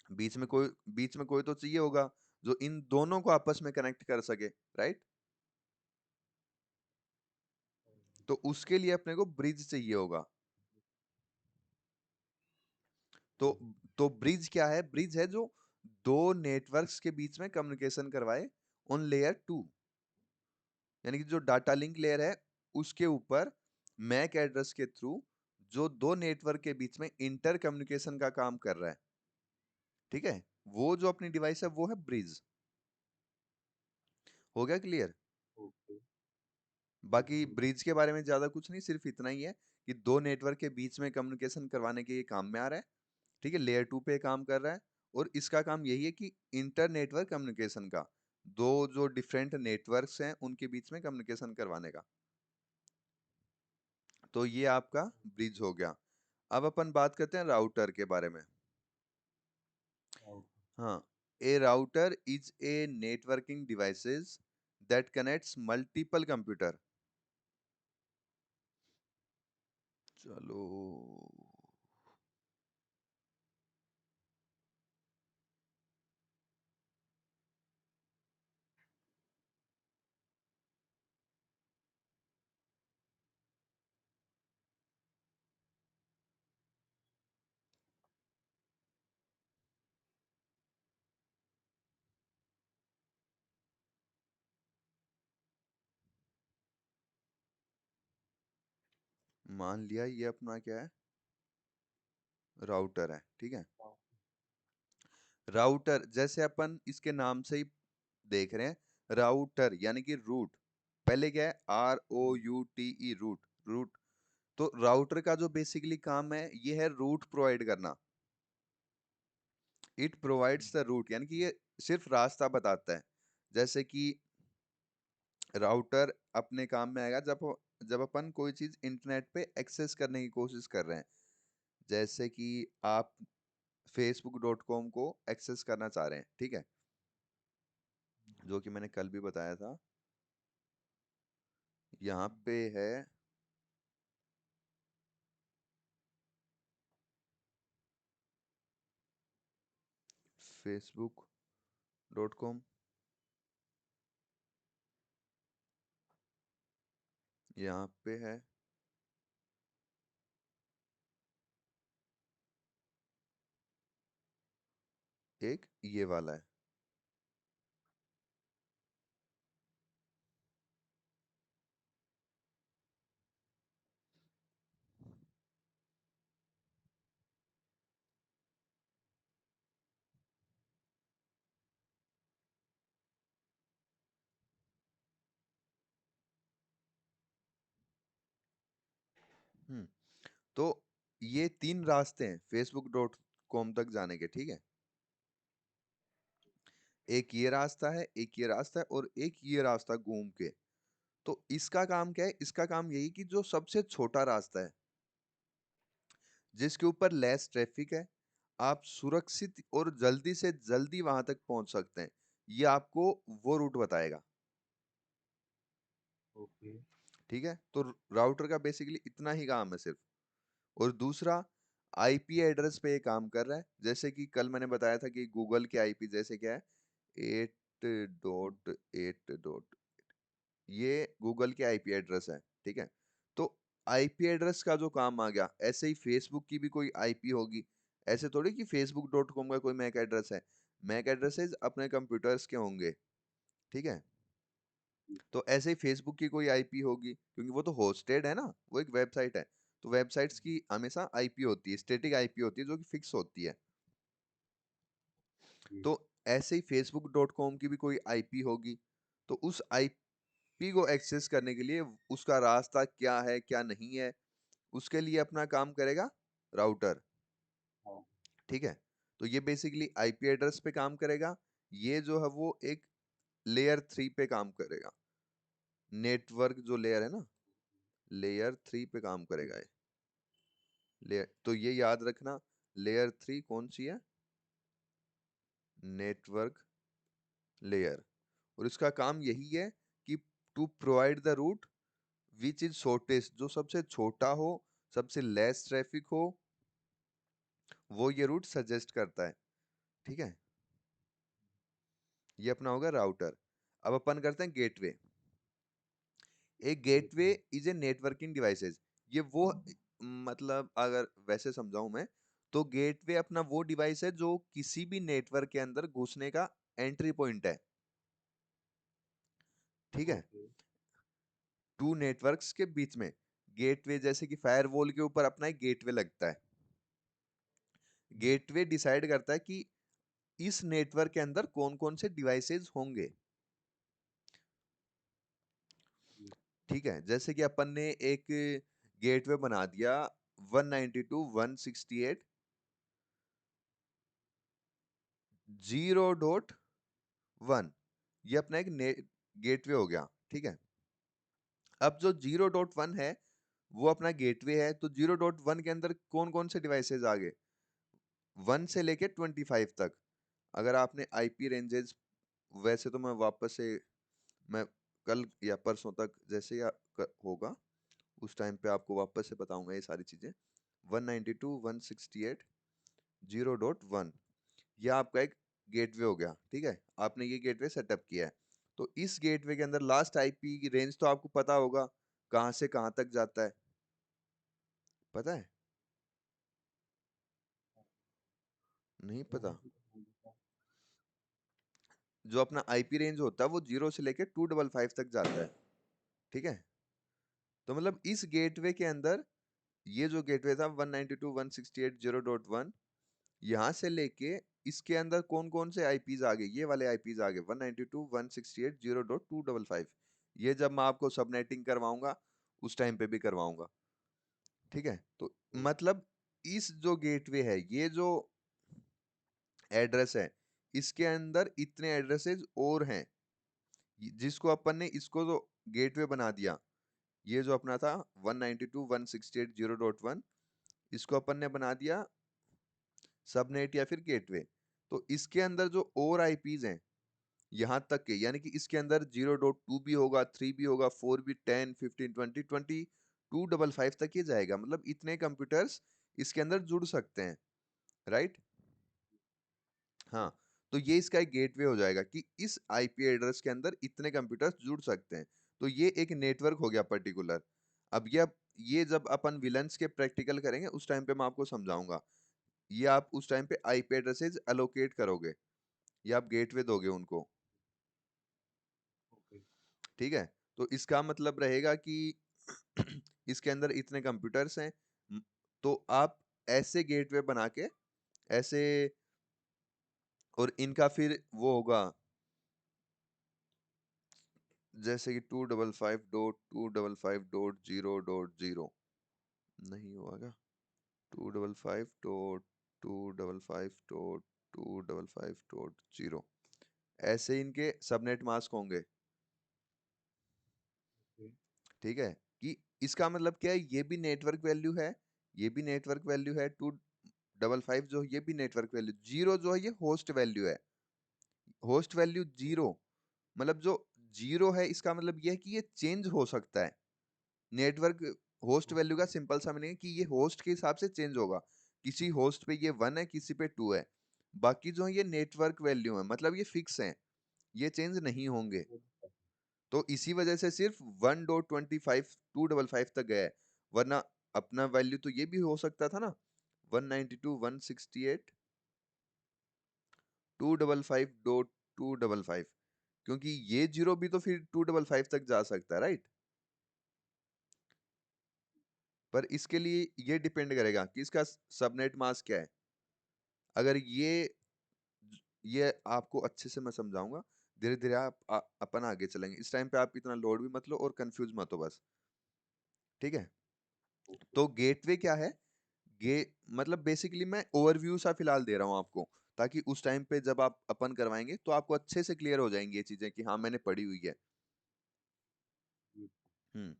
बीच में कोई तो चाहिए होगा जो इन दोनों को आपस में कनेक्ट कर सके, राइट। तो उसके लिए अपने को ब्रिज चाहिए होगा। तो तो ब्रिज क्या है, ब्रिज है जो दो नेटवर्क्स के बीच में कम्युनिकेशन करवाए ऑन लेयर 2। यानी कि जो डाटा लिंक लेयर है उसके ऊपर मैक एड्रेस के थ्रू जो दो नेटवर्क के बीच में इंटर कम्युनिकेशन का काम कर रहा है, ठीक है, वो जो अपनी डिवाइस है वो है ब्रिज। हो गया क्लियर। ओके। बाकी ओके। ब्रिज के बारे में ज्यादा कुछ नहीं, सिर्फ इतना ही है कि दो नेटवर्क के बीच में कम्युनिकेशन करवाने के ये काम में आ रहा है, ठीक है, लेयर 2 पे काम कर रहा है। और इसका काम यही है कि इंटर नेटवर्क कम्युनिकेशन का, दो जो डिफरेंट नेटवर्क्स हैं उनके बीच में कम्युनिकेशन करवाने का। तो ये आपका ब्रिज हो गया। अब अपन बात करते हैं राउटर के बारे में। ओके। हाँ, a router is a networking devices that connects multiple computer. चलो, मान लिया ये अपना क्या है, राउटर है, ठीक है। राउटर जैसे अपन इसके नाम से ही देख रहे हैं, राउटर यानी कि रूट। पहले क्या है, ROUTE, रूट, रूट। तो राउटर का जो बेसिकली काम है ये है रूट प्रोवाइड करना। इट प्रोवाइड्स द रूट, यानी कि ये सिर्फ रास्ता बताता है। जैसे कि राउटर अपने काम में आएगा जब जब अपन कोई चीज इंटरनेट पे एक्सेस करने की कोशिश कर रहे हैं। जैसे कि आप facebook.com को एक्सेस करना चाह रहे हैं, ठीक है, जो कि मैंने कल भी बताया था। यहाँ पे है, facebook.com, यहाँ पे है। एक ये वाला है। हम्म तो ये तीन रास्ते हैं facebook.com तक जाने के, ठीक है। एक ये रास्ता है, एक ये रास्ता है, और एक ये रास्ता घूम के। तो इसका काम क्या है? इसका काम यही कि जो सबसे छोटा रास्ता है, जिसके ऊपर लेस ट्रैफिक है, आप सुरक्षित और जल्दी से जल्दी वहां तक पहुंच सकते हैं, ये आपको वो रूट बताएगा। ओके। ठीक है, तो राउटर का बेसिकली इतना ही काम है सिर्फ। और दूसरा, आईपी एड्रेस पे ये काम कर रहा है। जैसे कि कल मैंने बताया था कि गूगल के आईपी जैसे क्या है, 8.8, ये गूगल के आईपी एड्रेस है, ठीक है। तो आईपी एड्रेस का जो काम आ गया, ऐसे ही फेसबुक की भी कोई आईपी होगी। ऐसे थोड़ी कि facebook.com का कोई मैक एड्रेस है। मैक एड्रेसेस अपने कंप्यूटर्स के होंगे, ठीक है। तो ऐसे ही फेसबुक की कोई आईपी होगी, क्योंकि वो तो होस्टेड है ना, वो एक वेबसाइट है। तो वेबसाइट्स की हमेशा आईपी होती है, स्टैटिक आईपी होती है, जो कि फिक्स होती है। जी। तो ऐसे ही facebook.com की भी कोई आईपी होगी। तो उस आईपी को एक्सेस करने के लिए उसका रास्ता क्या है क्या नहीं है, उसके लिए अपना काम करेगा राउटर, हाँ। ठीक है। तो ये बेसिकली आईपी एड्रेस पे काम करेगा। ये जो है वो एक लेयर 3 पे काम करेगा। नेटवर्क जो लेयर है ना, लेयर 3 पे काम करेगा ये। लेयर, तो ये याद रखना, लेयर 3 कौन सी है? Network layer. और इसका काम यही है कि to provide the route which is shortest, जो सबसे छोटा हो, सबसे लेस ट्रैफिक हो, वो ये रूट सजेस्ट करता है, ठीक है। ये अपना होगा राउटर। अब अपन करते हैं गेटवे। एक gateway gateway. Is a networking devices. ये वो, मतलब अगर वैसे समझाऊं मैं, तो गेटवे अपना वो डिवाइस है जो किसी भी नेटवर्क के अंदर घुसने का एंट्री पॉइंट है, ठीक है। ओके। टू नेटवर्क्स के बीच में गेटवे, जैसे कि फायरवॉल के ऊपर अपना एक गेटवे लगता है। गेटवे डिसाइड करता है कि इस नेटवर्क के अंदर कौन कौन से डिवाइसेस होंगे, जी। ठीक है। जैसे कि अपन ने एक गेटवे बना दिया 192.168.0.1, ये अपना एक गेटवे हो गया, ठीक है। अब जो 0.1 है वो अपना गेटवे है, तो 0.1 के अंदर कौन कौन से डिवाइसेस आ गए? 1 से लेके 25 तक। अगर आपने आईपी रेंजेस, वैसे तो मैं वापस से, मैं कल या परसों तक जैसे होगा उस टाइम पे आपको वापस से बताऊंगा ये सारी चीजें। 192.168.0.1, ये आपका एक गेटवे हो गया, ठीक है। आपने ये गेटवे सेटअप किया है। तो इस गेटवे के अंदर लास्ट आईपी की रेंज तो आपको पता होगा, कहाँ से कहाँ तक जाता है, पता है? नहीं पता? जो अपना आईपी रेंज होता है वो 0 से लेके 255 तक जाता है, ठीक है। तो मतलब इस गेटवे के अंदर, ये जो गेटवे था 192.168.0.1, यहाँ से लेके इसके अंदर कौन कौन से आईपीज आ गए? ये वाले आईपीज आ गए 192.168.0.255। ये जब मैं आपको सबनेटिंग करवाऊंगा उस टाइम पे भी करवाऊंगा, ठीक है। तो मतलब इस जो गेटवे है, ये जो एड्रेस है, इसके अंदर इतने एड्रेसेस और हैं, जिसको अपन ने इसको जो गेटवे बना दिया, ये जो अपना था 192.168.0.1, इसको अपन ने बना दिया सबनेट या फिर गेटवे। तो इसके अंदर जो और आईपीज हैं यहाँ तक के, यानी कि इसके अंदर 0.2 भी होगा, 3 भी होगा, 4 भी, 10, 15, 20, 255 तक ये जाएगा। मतलब इतने कंप्यूटर्स इसके अंदर जुड़ सकते हैं, राइट। हाँ। तो ये इसका एक गेटवे हो जाएगा कि इस आईपी एड्रेस के अंदर इतने कंप्यूटर्स जुड़ सकते हैं। तो ये एक नेटवर्क हो गया पर्टिकुलर। अब ये जब अपन विलन्स के प्रैक्टिकल करेंगे उस टाइम पे मैं आपको समझाऊंगा। ये आप उस टाइम पे आईपी एड्रेसेस एलोकेट करोगे, या आप गेटवे दोगे उनको। ओके। ठीक है। तो इसका मतलब रहेगा कि इसके अंदर इतने कंप्यूटर्स हैं। म- तो आप ऐसे गेटवे बना के, ऐसे, और इनका फिर वो होगा, जैसे कि 255.255.0.0 नहीं होगा, 255.255.255.0, ऐसे इनके सबनेट मास्क होंगे। ओके। ठीक है। कि इसका मतलब क्या है, ये भी नेटवर्क वैल्यू है, ये भी नेटवर्क वैल्यू है, 255 जो ये भी नेटवर्क वैल्यू, जीरो जो है ये होस्ट वैल्यू है। होस्ट वैल्यू जीरो, मतलब जो जीरो है इसका मतलब ये है कि ये चेंज हो सकता है। नेटवर्क होस्ट वैल्यू का ओके। सिंपल सा मीनिंग है कि ये होस्ट के हिसाब से चेंज होगा। किसी होस्ट पे ये वन है, किसी पे टू है। बाकी जो है ये नेटवर्क वैल्यू है, मतलब ये फिक्स है, ये चेंज नहीं होंगे। तो इसी वजह से सिर्फ 1.25 255 तक गया है। वरना अपना वैल्यू तो ये भी हो सकता था ना, 192 168 255.255, क्योंकि ये जीरो भी तो फिर 255 तक जा सकता है, राइट। पर इसके लिए ये डिपेंड करेगा कि इसका सबनेट मास्क क्या है। अगर ये आपको अच्छे से मैं समझाऊंगा, धीरे धीरे अपन आगे चलेंगे। इस टाइम पे आप इतना लोड भी मत लो और कंफ्यूज मत हो बस। ठीक है। ओके। तो गेटवे क्या है, गे मतलब बेसिकली मैं ओवरव्यू सा फिलहाल दे रहा हूँ आपको, ताकि उस टाइम पे जब आप अपन करवाएंगे तो आपको अच्छे से क्लियर हो जाएंगी ये चीजें कि हाँ मैंने पढ़ी हुई है। हम्म।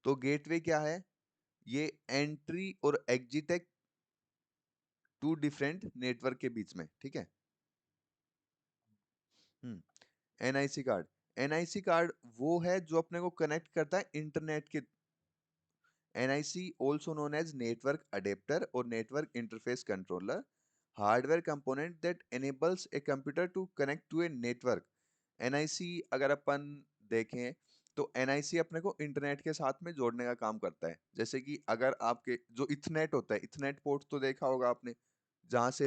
तो गेटवे क्या है, ये एंट्री और एग्जिट है टू डिफरेंट नेटवर्क के बीच में। ठीक है। हम्म। एनआईसी कार्ड, एनआईसी कार्ड वो है जो अपने को कनेक्ट करता है इंटरनेट के। NIC, also known as Network Adapter or Network Interface Controller, hardware component that enables a computer to connect to a network. NIC अगर अपन देखें तो NIC अपने को इंटरनेट के साथ में जोड़ने का काम करता है। जैसे कि अगर आपके जो इथरनेट होता है, इथरनेट पोर्ट तो देखा होगा आपने, जहाँ से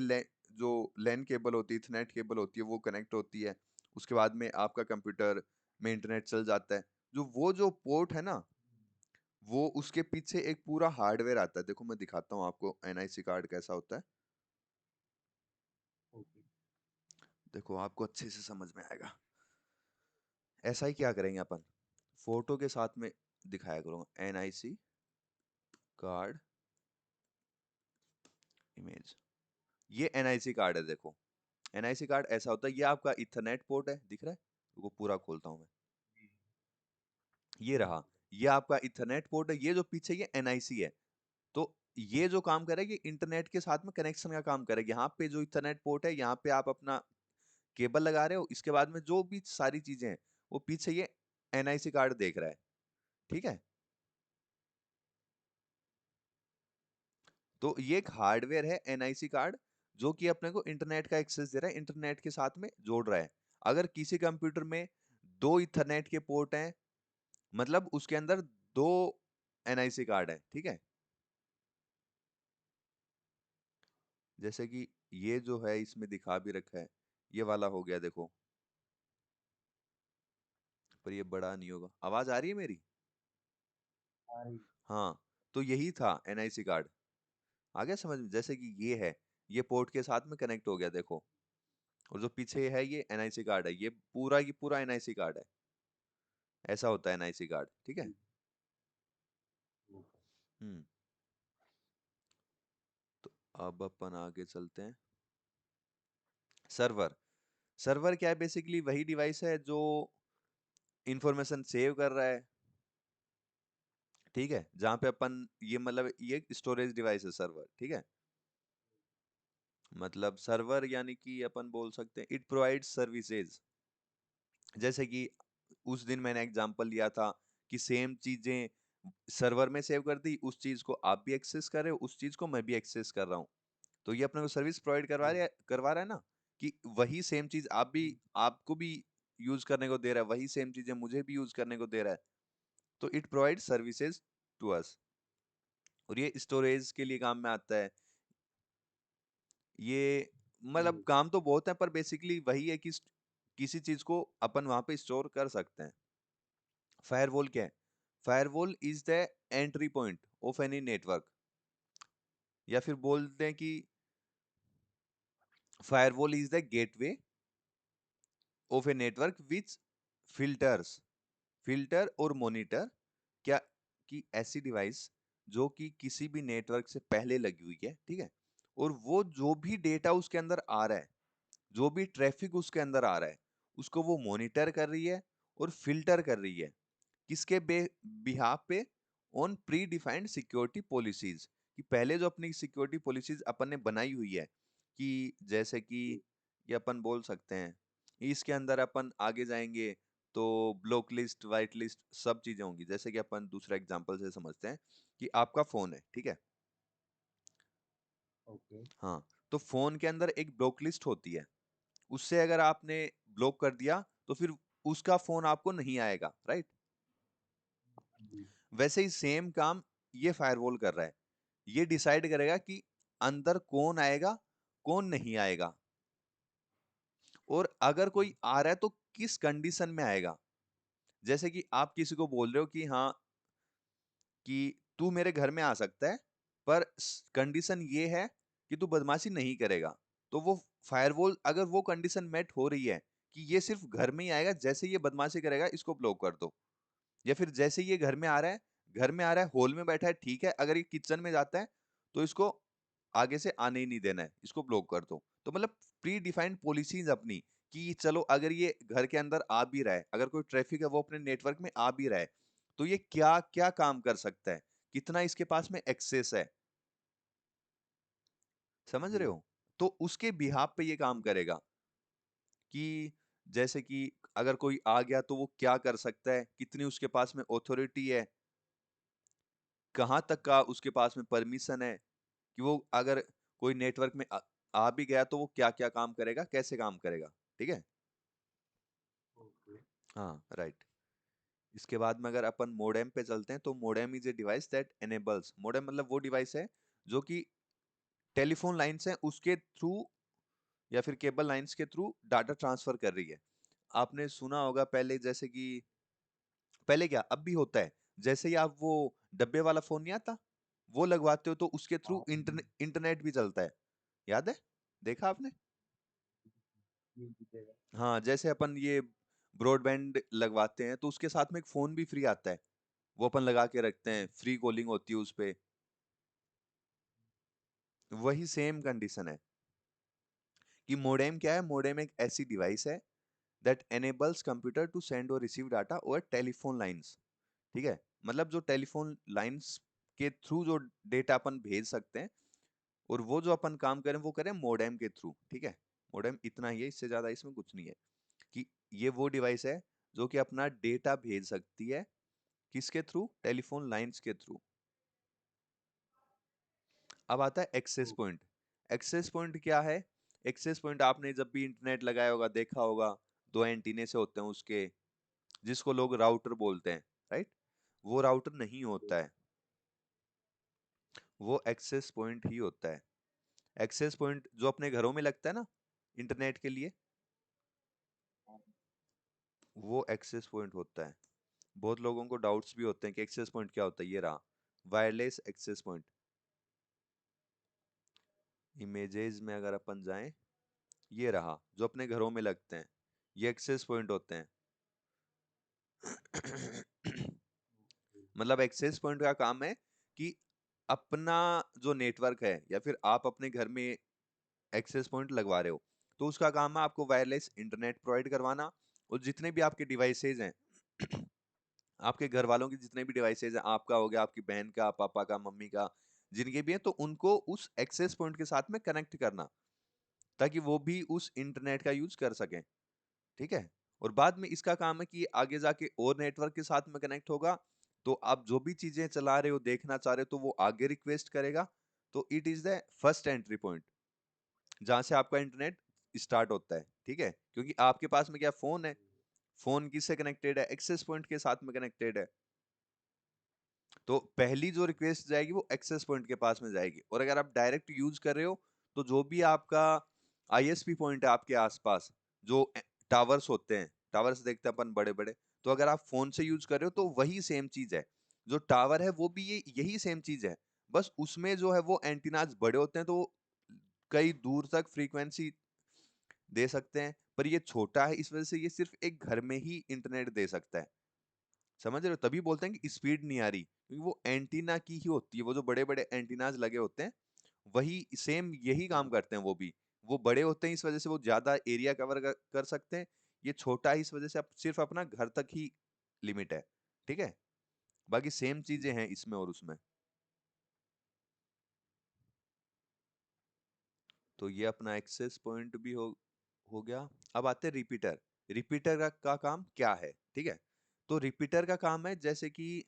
जो लैन केबल होती है, इथरनेट केबल होती है, वो कनेक्ट होती है। उसके बाद में आपका कंप्यूटर में इंटरनेट चल जाता है। जो पोर्ट है ना, वो उसके पीछे एक पूरा हार्डवेयर आता है। देखो मैं दिखाता हूँ आपको एनआईसी कार्ड कैसा होता है। ओके। देखो आपको अच्छे से समझ में आएगा। ऐसा ही क्या करेंगे अपन, फोटो के साथ में दिखाया करूंगा, एनआईसी कार्ड इमेज। ये एनआईसी कार्ड है, देखो। एनआईसी कार्ड ऐसा होता है, ये आपका इथरनेट पोर्ट है, दिख रहा है। वो पूरा खोलता हूँ मैं, जी। ये हाँ, रहा। ये आपका इथरनेट पोर्ट है, ये जो पीछे ये एनआईसी है। तो ये जो काम करेगी इंटरनेट के साथ में कनेक्शन का काम करेगी। यहाँ पे जो इथरनेट पोर्ट है, यहाँ पे आप अपना केबल लगा रहे हो, इसके बाद में जो भी सारी चीजें हैं वो पीछे ये एनआईसी कार्ड देख रहा है। ठीक है। तो ये एक हार्डवेयर है एनआईसी कार्ड, जो कि अपने को इंटरनेट का एक्सेस दे रहा है, इंटरनेट के साथ में जोड़ रहा है। अगर किसी कंप्यूटर में दो इथरनेट के पोर्ट हैं, मतलब उसके अंदर दो एनआईसी कार्ड है। ठीक है। जैसे कि ये जो है इसमें दिखा भी रखा है, ये वाला हो गया देखो। पर ये बड़ा नहीं होगा, आवाज आ रही है मेरी। आ रही। हाँ। तो यही था एनआईसी कार्ड। आ गया समझ में, जैसे कि ये है, ये पोर्ट के साथ में कनेक्ट हो गया देखो। और जो पीछे है ये एनआईसी कार्ड है, ये पूरा की पूरा एनआईसी कार्ड है। ऐसा होता है एनआईसी कार्ड। ठीक है। जी। ओके। हम्म। तो अब अपन आगे चलते हैं। सर्वर, सर्वर क्या है, बेसिकली वही डिवाइस है जो इंफॉर्मेशन सेव कर रहा है। ठीक है। जहां पे अपन ये मतलब ये स्टोरेज डिवाइस है सर्वर। ठीक है। मतलब सर्वर यानी कि अपन बोल सकते हैं इट प्रोवाइड्स सर्विसेज। जैसे कि उस दिन मैंने एग्जांपल लिया था कि सेम चीजें सर्वर में सेव कर दी, उस चीज को आप भी एक्सेस कर रहे हो, उस चीज को मैं भी एक्सेस कर रहा हूँ। तो ये अपने को सर्विस प्रोवाइड जी। करवा रहा है ना। कि वही सेम चीज आपको भी यूज करने को दे रहा है, वही सेम चीजें मुझे भी यूज करने को दे रहा है। तो it provide services to us, और ये स्टोरेज के लिए काम में आता है। ये मतलब जी। काम तो बहुत है, पर बेसिकली वही है कि किसी चीज को अपन वहां पे स्टोर कर सकते हैं। फायरवॉल क्या है? Firewall is the entry point of any network, या फिर बोलते हैं कि firewall is the gateway of a network which filters, filter और मॉनिटर क्या, कि ऐसी डिवाइस जो कि किसी भी नेटवर्क से पहले लगी हुई है, ठीक है, और वो जो भी डेटा उसके अंदर आ रहा है, जो भी ट्रैफिक उसके अंदर आ रहा है, उसको वो मॉनिटर कर रही है और फिल्टर कर रही है। किसके बिहाफ पे? On pre defined security policies, कि पहले जो अपनी सिक्योरिटी पॉलिसीज अपन ने बनाई हुई है, कि जैसे कि जी। ये अपन बोल सकते हैं, इसके अंदर अपन आगे जाएंगे तो ब्लॉक लिस्ट, वाइट लिस्ट, सब चीजें होंगी। जैसे कि अपन दूसरा एग्जांपल से समझते हैं कि आपका फोन है, ठीक है, ओके। हाँ, तो फोन के अंदर एक ब्लॉक लिस्ट होती है। उससे अगर आपने ब्लॉक कर दिया तो फिर उसका फोन आपको नहीं आएगा, राइट? जी। वैसे ही सेम काम ये फायरवॉल कर रहा है। ये डिसाइड करेगा कि अंदर कौन आएगा, कौन नहीं आएगा, और अगर कोई आ रहा है तो किस कंडीशन में आएगा। जैसे कि आप किसी को बोल रहे हो कि हाँ, कि तू मेरे घर में आ सकता है, पर कंडीशन ये है कि तू बदमाशी नहीं करेगा। तो वो फायरवॉल, अगर वो कंडीशन मेट हो रही है कि ये सिर्फ घर में ही आएगा, जैसे ये बदमाशी करेगा इसको ब्लॉक कर दो। या फिर जैसे ये घर में आ रहा है, घर में आ रहा है, हॉल में बैठा है, ठीक है, अगर ये किचन में जाता है तो इसको आगे से आने ही नहीं देना है, इसको ब्लॉक कर दो। तो मतलब प्री डिफाइंड पॉलिसीज अपनी, कि चलो अगर ये घर के अंदर आ भी रहा है, अगर कोई ट्रैफिक है वो अपने नेटवर्क में आ भी रहा है, तो ये क्या क्या काम कर सकता है, कितना इसके पास में एक्सेस है, समझ रहे जी। हो? तो उसके बिहाफ पे ये काम करेगा, कि जैसे कि अगर कोई आ गया तो वो क्या कर सकता है, कितनी उसके पास में ऑथोरिटी है, कहाँ तक का उसके पास में परमिशन है, कि वो अगर कोई नेटवर्क में आ भी गया तो वो क्या क्या काम करेगा, कैसे काम करेगा, ठीक है। ओके। हाँ, राइट। इसके बाद में अगर अपन मोडेम पे चलते हैं, तो modem is a device that enables, modem मतलब वो डिवाइस है जो कि टेलीफोन लाइंस है उसके थ्रू, या फिर केबल लाइंस के थ्रू डाटा ट्रांसफर कर रही है। आपने सुना होगा पहले, जैसे कि पहले क्या अब भी होता है, जैसे ही आप वो डब्बे वाला फोन नहीं आता, वो लगवाते हो तो उसके थ्रू हाँ। इंटरनेट भी चलता है, याद है? देखा आपने? जी, दीजिएगा। हाँ, जैसे अपन ये ब्रॉडबैंड लगवाते हैं तो उसके साथ में एक फोन भी फ्री आता है, वो अपन लगा के रखते हैं, फ्री कॉलिंग होती है उस पे। वही सेम कंडीशन है कि मोडेम क्या है? मोडेम एक ऐसी डिवाइस है that enables computer to send और receive data over telephone lines, ठीक है, मतलब जो टेलीफोन लाइंस के थ्रू जो डेटा अपन भेज सकते हैं, और वो जो अपन काम करें वो करें मोडेम के थ्रू, ठीक है। मोडेम इतना ही है, इससे ज्यादा इसमें कुछ नहीं है, कि ये वो डिवाइस है जो कि अपना डेटा भेज सकती है, किसके थ्रू? टेलीफोन लाइंस के थ्रू। अब आता है एक्सेस ओ। पॉइंट। एक्सेस पॉइंट क्या है? एक्सेस पॉइंट आपने जब भी इंटरनेट लगाया होगा, देखा होगा, दो एंटीने से होते हैं उसके, जिसको लोग राउटर बोलते हैं, राइट? वो राउटर नहीं होता है, वो एक्सेस पॉइंट ही होता है। एक्सेस पॉइंट जो अपने घरों में लगता है ना इंटरनेट के लिए, वो एक्सेस पॉइंट होता है। बहुत लोगों को डाउट्स भी होते हैं कि एक्सेस पॉइंट क्या होता है। ये रहा वायरलेस एक्सेस पॉइंट। इमेजेस में अगर अपन जाएं, ये रहा जो अपने घरों में लगते हैं, ये एक्सेस पॉइंट होते हैं। मतलब एक्सेस पॉइंट का काम है कि अपना जो नेटवर्क है, या फिर आप अपने घर में एक्सेस पॉइंट लगवा रहे हो, तो उसका काम है आपको वायरलेस इंटरनेट प्रोवाइड करवाना। और जितने भी आपके डिवाइसेज हैं, आपके घर वालों की जितने भी डिवाइसेज हैं, आपका हो गया, आपकी बहन का, पापा का, मम्मी का, जिनके भी हैं, तो उनको उस एक्सेस पॉइंट के साथ में कनेक्ट करना, ताकि वो भी उस इंटरनेट का यूज कर सकें, ठीक है। और बाद में इसका काम है कि आगे जाके और नेटवर्क के साथ में कनेक्ट होगा, तो आप जो भी चीजें चला रहे हो, देखना चाह रहे हो, तो वो आगे रिक्वेस्ट करेगा। तो it is the first entry point, जहां से आपका इंटरनेट स्टार्ट होता है, ठीक है, क्योंकि आपके पास में क्या फोन है, फोन किससे कनेक्टेड है, एक्सेस पॉइंट के साथ में कनेक्टेड है। तो पहली जो रिक्वेस्ट जाएगी वो एक्सेस पॉइंट के पास में जाएगी, और अगर आप डायरेक्ट यूज कर रहे हो तो जो भी आपका आईएसपी पॉइंट है आपके आसपास, जो टावर्स होते हैं, टावर्स देखते हैं अपन बड़े बड़े, तो अगर आप फोन से यूज कर रहे हो तो वही सेम चीज है, जो टावर है वो भी ये यही सेम चीज है, बस उसमें जो है वो एंटीनाज बड़े होते हैं, तो वो कई दूर तक फ्रीक्वेंसी दे सकते हैं, पर ये छोटा है, इस वजह से ये सिर्फ एक घर में ही इंटरनेट दे सकता है। समझ रहे हो, तभी बोलते हैं कि स्पीड नहीं आ रही, क्योंकि वो एंटीना की ही होती है, वो जो बड़े बड़े एंटीनाज लगे होते हैं वही सेम यही काम हाँ। करते हैं, वो बड़े होते हैं, इस वजह से वो ज्यादा एरिया कवर कर सकते हैं। ये छोटा है, इस वजह से आप सिर्फ अपना घर तक ही लिमिट है, ठीक है, बाकी सेम चीजें हैं इसमें और उसमें। तो ये अपना एक्सेस पॉइंट भी हो गया। अब आते हैं रिपीटर। रिपीटर का काम क्या है, ठीक है, तो रिपीटर का काम है जैसे कि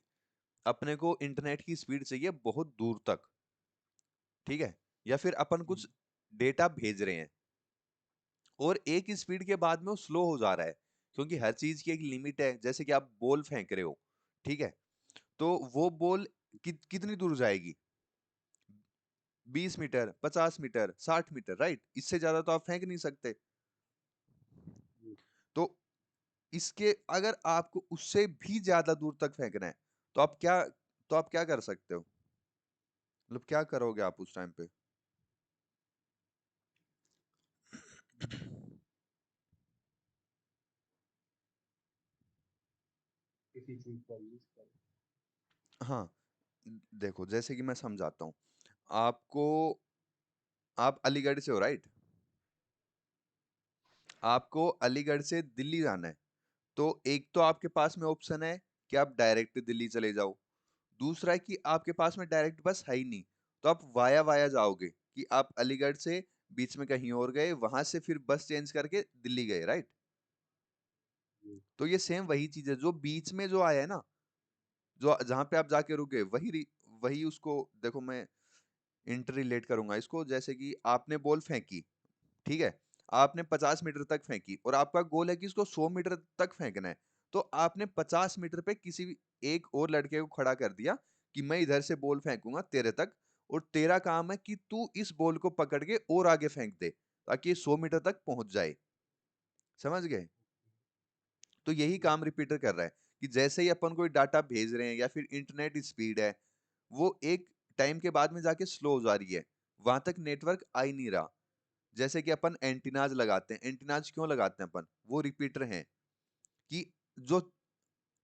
अपने को इंटरनेट की स्पीड चाहिए बहुत दूर तक, ठीक है, या फिर अपन कुछ डेटा भेज रहे हैं और एक ही स्पीड के बाद में वो स्लो हो जा रहा है, क्योंकि हर चीज की एक लिमिट है, जैसे कि आप बॉल फेंक रहे हो, ठीक है, तो वो बॉल कितनी दूर जाएगी, 20 मीटर, 50 मीटर, 60 मीटर, राइट, इससे ज्यादा तो आप फेंक नहीं सकते। तो इसके अगर आपको उससे भी ज्यादा दूर तक फेंकना है तो आप क्या कर सकते हो, मतलब क्या करोगे आप उस टाइम पे। किसी चीज का यूज कर। हाँ, देखो जैसे कि मैं समझाता हूँ आपको, आप अलीगढ़ से हो, राइट, आपको अलीगढ़ से दिल्ली जाना है, तो एक तो आपके पास में ऑप्शन है कि आप डायरेक्ट दिल्ली चले जाओ, दूसरा है कि आपके पास में डायरेक्ट बस है ही नहीं, तो आप वाया वाया जाओगे, कि आप अलीगढ़ से बीच में कहीं और गए, वहां से फिर बस चेंज करके दिल्ली गए, राइट। तो ये सेम वही चीज है, जो बीच में जो आया है ना, जो जहां पे आप जाके रुके, वही उसको देखो, मैं इंटर रिलेट करूंगा इसको, जैसे कि आपने बॉल फेंकी, ठीक है, आपने 50 मीटर तक फेंकी और आपका गोल है कि इसको 100 मीटर तक फेंकना है, तो आपने 50 मीटर पे किसी भी एक और लड़के को खड़ा कर दिया कि मैं इधर से बॉल फेंकूंगा तेरे तक, और तेरा काम है कि तू इस बॉल को पकड़ के और आगे फेंक दे ताकि ये 100 मीटर तक पहुंच जाए। समझ गए, तो यही काम रिपीटर कर रहा है, कि जैसे ही अपन कोई डाटा भेज रहे हैं या फिर इंटरनेट स्पीड है, वो एक टाइम के बाद में जाके स्लो हो जा रही है, वहां तक नेटवर्क आ ही नहीं रहा। जैसे कि अपन एंटीनाज लगाते हैं, एंटीनाज क्यों लगाते हैं अपन, वो रिपीटर हैं, कि जो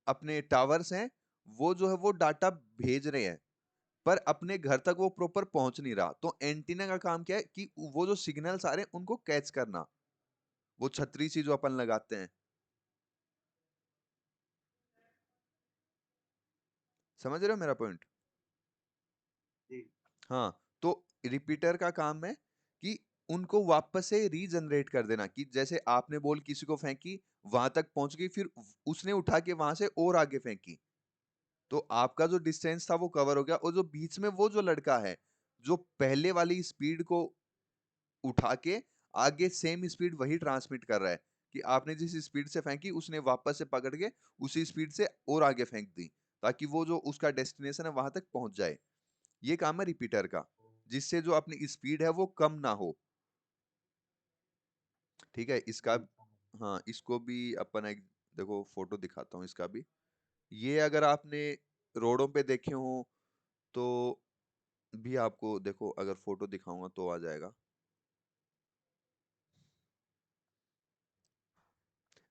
अपने टावर्स हैं वो जो है वो डाटा भेज रहे हैं, पर अपने घर तक वो प्रॉपर पहुंच नहीं रहा, तो एंटीना का काम क्या है कि वो जो सिग्नल्स आ रहे हैं उनको कैच करना, वो छतरी सी जो अपन लगाते हैं। समझ रहे हो मेरा पॉइंट। जी। हाँ, तो रिपीटर का काम है कि उनको वापस से रीजनरेट कर देना, कि जैसे आपने बॉल किसी को फेंकी, वहां तक पहुंच गई, फिर उसने उठा के वहां से और आगे फेंकी, तो आपका जो डिस्टेंस था वो कवर हो गया, और जो बीच में वो जो लड़का है जो पहले वाली स्पीड को उठा के आगे सेम स्पीड वही ट्रांसमिट कर रहा है, कि आपने जिस स्पीड से फेंकी उसने वापस से पकड़ के उसी स्पीड से और आगे फेंक दी, ताकि वो जो उसका डेस्टिनेशन है वहां तक पहुंच जाए। ये काम है रिपीटर का, जिससे जो अपनी स्पीड है वो कम ना हो, ठीक है, इसका। जी समझ। हाँ, इसको भी अपन एक, देखो फोटो दिखाता हूँ इसका भी, ये अगर आपने रोडों पे देखे हो तो भी आपको देखो, अगर फोटो दिखाऊंगा तो आ जाएगा,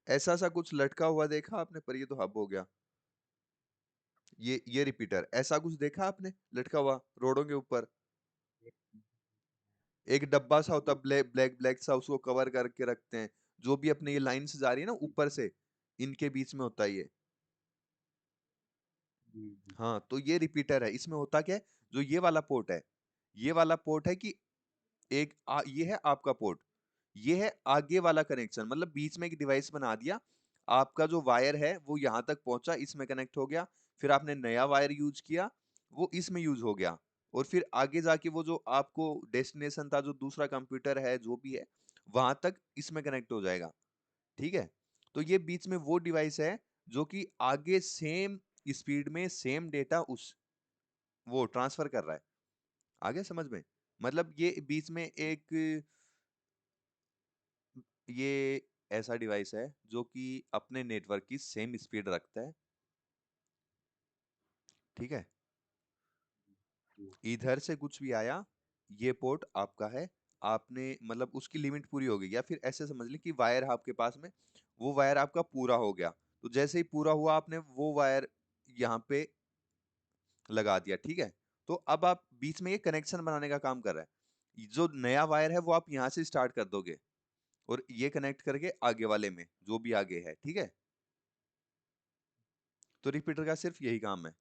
ऐसा सा कुछ लटका हुआ देखा आपने, पर ये तो हब हो गया, ये रिपीटर, ऐसा कुछ देखा आपने लटका हुआ रोडों के ऊपर, एक डब्बा सा होता, ब्लैक ब्लैक ब्लैक सा, उसको कवर करके रखते हैं, जो भी अपने ये लाइन से जा रही है ना ऊपर से, इनके बीच में होता है ये। जी जी। हाँ, तो ये रिपीटर है, इसमें होता क्या है, जो ये वाला पोर्ट है, ये वाला पोर्ट है कि ये है आपका पोर्ट, ये है आगे वाला कनेक्शन, मतलब बीच में एक डिवाइस बना दिया, आपका जो वायर है वो यहाँ तक पहुंचा, इसमें कनेक्ट हो गया, फिर आपने नया वायर यूज किया, वो इसमें यूज हो गया, और फिर आगे जाके वो जो आपको डेस्टिनेशन था, जो दूसरा कंप्यूटर है जो भी है, वहां तक इसमें कनेक्ट हो जाएगा। ठीक है, तो ये बीच में वो डिवाइस है जो कि आगे सेम स्पीड में सेम डेटा उस वो ट्रांसफर कर रहा है। आगे समझ में? मतलब ये बीच में एक ये ऐसा डिवाइस है जो कि अपने नेटवर्क की सेम स्पीड रखता है। ठीक है, जी। इधर से कुछ भी आया, ये पोर्ट आपका है, आपने मतलब उसकी लिमिट पूरी हो गई, या फिर ऐसे समझ लें कि वायर है आपके पास में, वो वायर आपका पूरा हो गया, तो जैसे ही पूरा हुआ आपने वो वायर यहाँ पे लगा दिया। ठीक है, तो अब आप बीच में ये कनेक्शन बनाने का काम कर रहा है। जो नया वायर है वो आप यहाँ से स्टार्ट कर दोगे और ये कनेक्ट करके आगे वाले में जो भी आगे है। ठीक है, तो रिपीटर का सिर्फ यही काम है।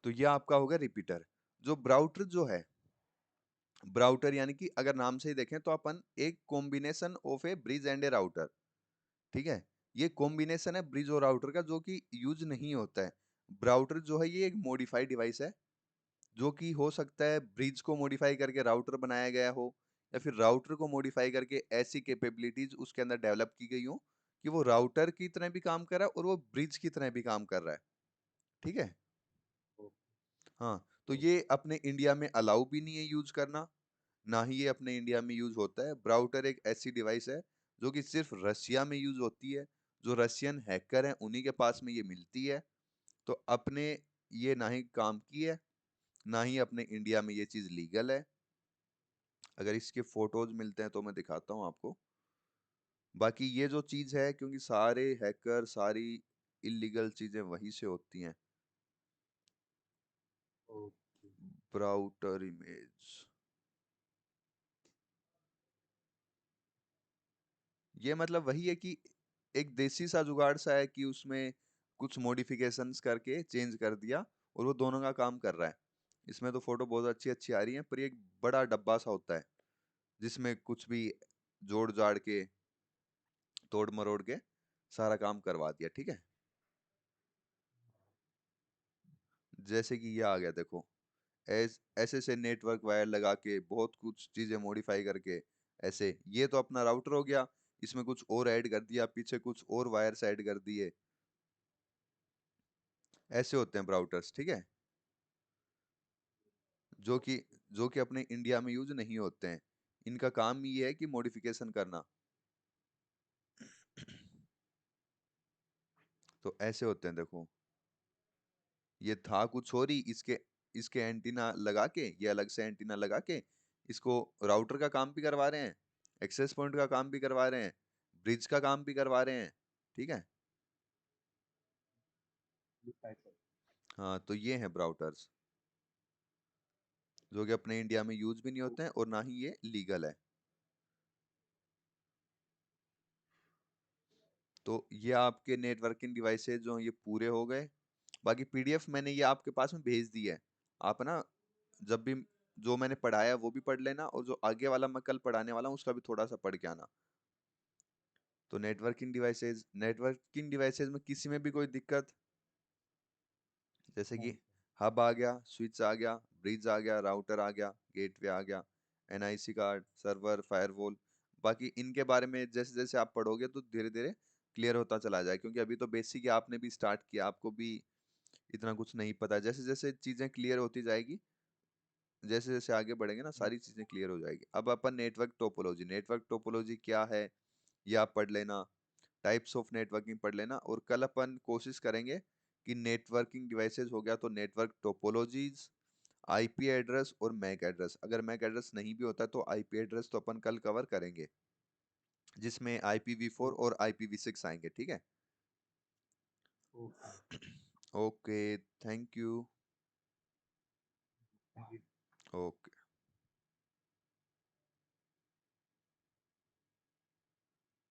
तो ये आपका होगा रिपीटर। जो ब्राउटर जो है, ब्राउटर यानी कि अगर नाम से ही देखें तो अपन एक combination of A bridge and A router. ठीक है, ये कॉम्बिनेशन है ब्रिज और राउटर का, जो कि यूज नहीं होता है। ब्राउटर जो है ये एक मॉडिफाइड डिवाइस है, जो कि हो सकता है ब्रिज को मॉडिफाई करके राउटर बनाया गया हो, या फिर राउटर को मॉडिफाई करके ऐसी कैपेबिलिटीज उसके अंदर डेवलप की गई हो कि वो राउटर की तरह भी काम कर रहा है और वो ब्रिज की तरह भी काम कर रहा है। ठीक है, ओ- हाँ, तो ओ- ये अपने इंडिया में अलाउ भी नहीं है यूज करना, ना ही ये अपने इंडिया में यूज होता है। ब्राउटर एक ऐसी डिवाइस है जो कि सिर्फ रशिया में यूज होती है, जो रशियन हैकर हैं उन्हीं के पास में ये मिलती है। तो अपने ये ना ही काम की है, ना ही अपने इंडिया में ये चीज लीगल है। अगर इसके फोटोज मिलते हैं तो मैं दिखाता हूँ आपको। बाकी ये जो चीज है, क्योंकि सारे हैकर सारी इलीगल चीजें वहीं से होती हैं। ओके। ब्राउटर इमेज, ये मतलब वही है कि एक देसी सा जुगाड़ सा है कि उसमें कुछ मॉडिफिकेशंस करके चेंज कर दिया और वो दोनों का काम कर रहा है। इसमें तो फोटो बहुत अच्छी अच्छी आ रही है, पर ये एक बड़ा डब्बा सा होता है जिसमें कुछ भी जोड़ जाड़ के तोड़ मरोड़ के सारा काम करवा दिया। ठीक है, जैसे कि ये आ गया देखो, ऐसे ऐसे नेटवर्क वायर लगा के बहुत कुछ चीजें मॉडिफाई करके ऐसे, ये तो अपना राउटर हो गया, इसमें कुछ और ऐड कर दिया, पीछे कुछ और वायर्स ऐड कर दिए। ऐसे होते हैं ब्राउटर्स। ठीक है, जो कि जो कि अपने इंडिया में यूज नहीं होते हैं। इनका काम ये है कि मॉडिफिकेशन करना। तो ऐसे होते हैं देखो, ये था कुछ और ही, इसके इसके एंटीना लगा के, ये अलग से एंटीना लगा के इसको राउटर का काम भी करवा रहे हैं, एक्सेस पॉइंट का काम भी करवा रहे हैं, ब्रिज का काम भी करवा रहे हैं। ठीक है, डिसाइड हाँ, तो ये हैं ब्राउटर्स, जो कि अपने इंडिया में यूज भी नहीं कर। होते हैं और ना ही ये लीगल है। तो ये आपके नेटवर्किंग डिवाइसेज जो हैं, ये पूरे हो गए। बाकी पीडीएफ मैंने ये आपके पास में भेज दी है। आप ना जब भी जो मैंने पढ़ाया वो भी पढ़ लेना, और जो आगे वाला मैं कल पढ़ाने वाला हूँ उसका भी थोड़ा सा पढ़ के आना। तो नेटवर्किंग डिवाइसेज में किसी में भी कोई दिक्कत, जैसे कि नहीं सर। हब आ गया, स्विच आ गया, ब्रिज आ गया, राउटर आ गया, गेटवे आ गया, एनआईसी कार्ड, सर्वर, फायरवॉल, बाकी इनके बारे में जैसे जैसे आप पढ़ोगे तो धीरे धीरे क्लियर होता चला जाए, क्योंकि अभी तो बेसिक है, आपने भी स्टार्ट किया, आपको भी इतना कुछ नहीं पता है। जैसे जैसे चीजें क्लियर होती जाएगी, जैसे जैसे आगे बढ़ेंगे ना, हम्म, सारी चीजें क्लियर हो जाएगी। अब अपन नेटवर्क टोपोलॉजी क्या है ये आप पढ़ लेना, टाइप्स ऑफ नेटवर्किंग पढ़ लेना, और कल अपन कोशिश करेंगे कि नेटवर्किंग डिवाइसेस हो गया तो नेटवर्क टोपोलॉजीज, आईपी एड्रेस और मैक एड्रेस। अगर मैक एड्रेस नहीं भी होता तो आईपी एड्रेस तो अपन कल कवर करेंगे, जिसमें IPv4 ओ- और IPv6 आएंगे। ठीक है, okay. Okay, thank you. Thank you. Okay.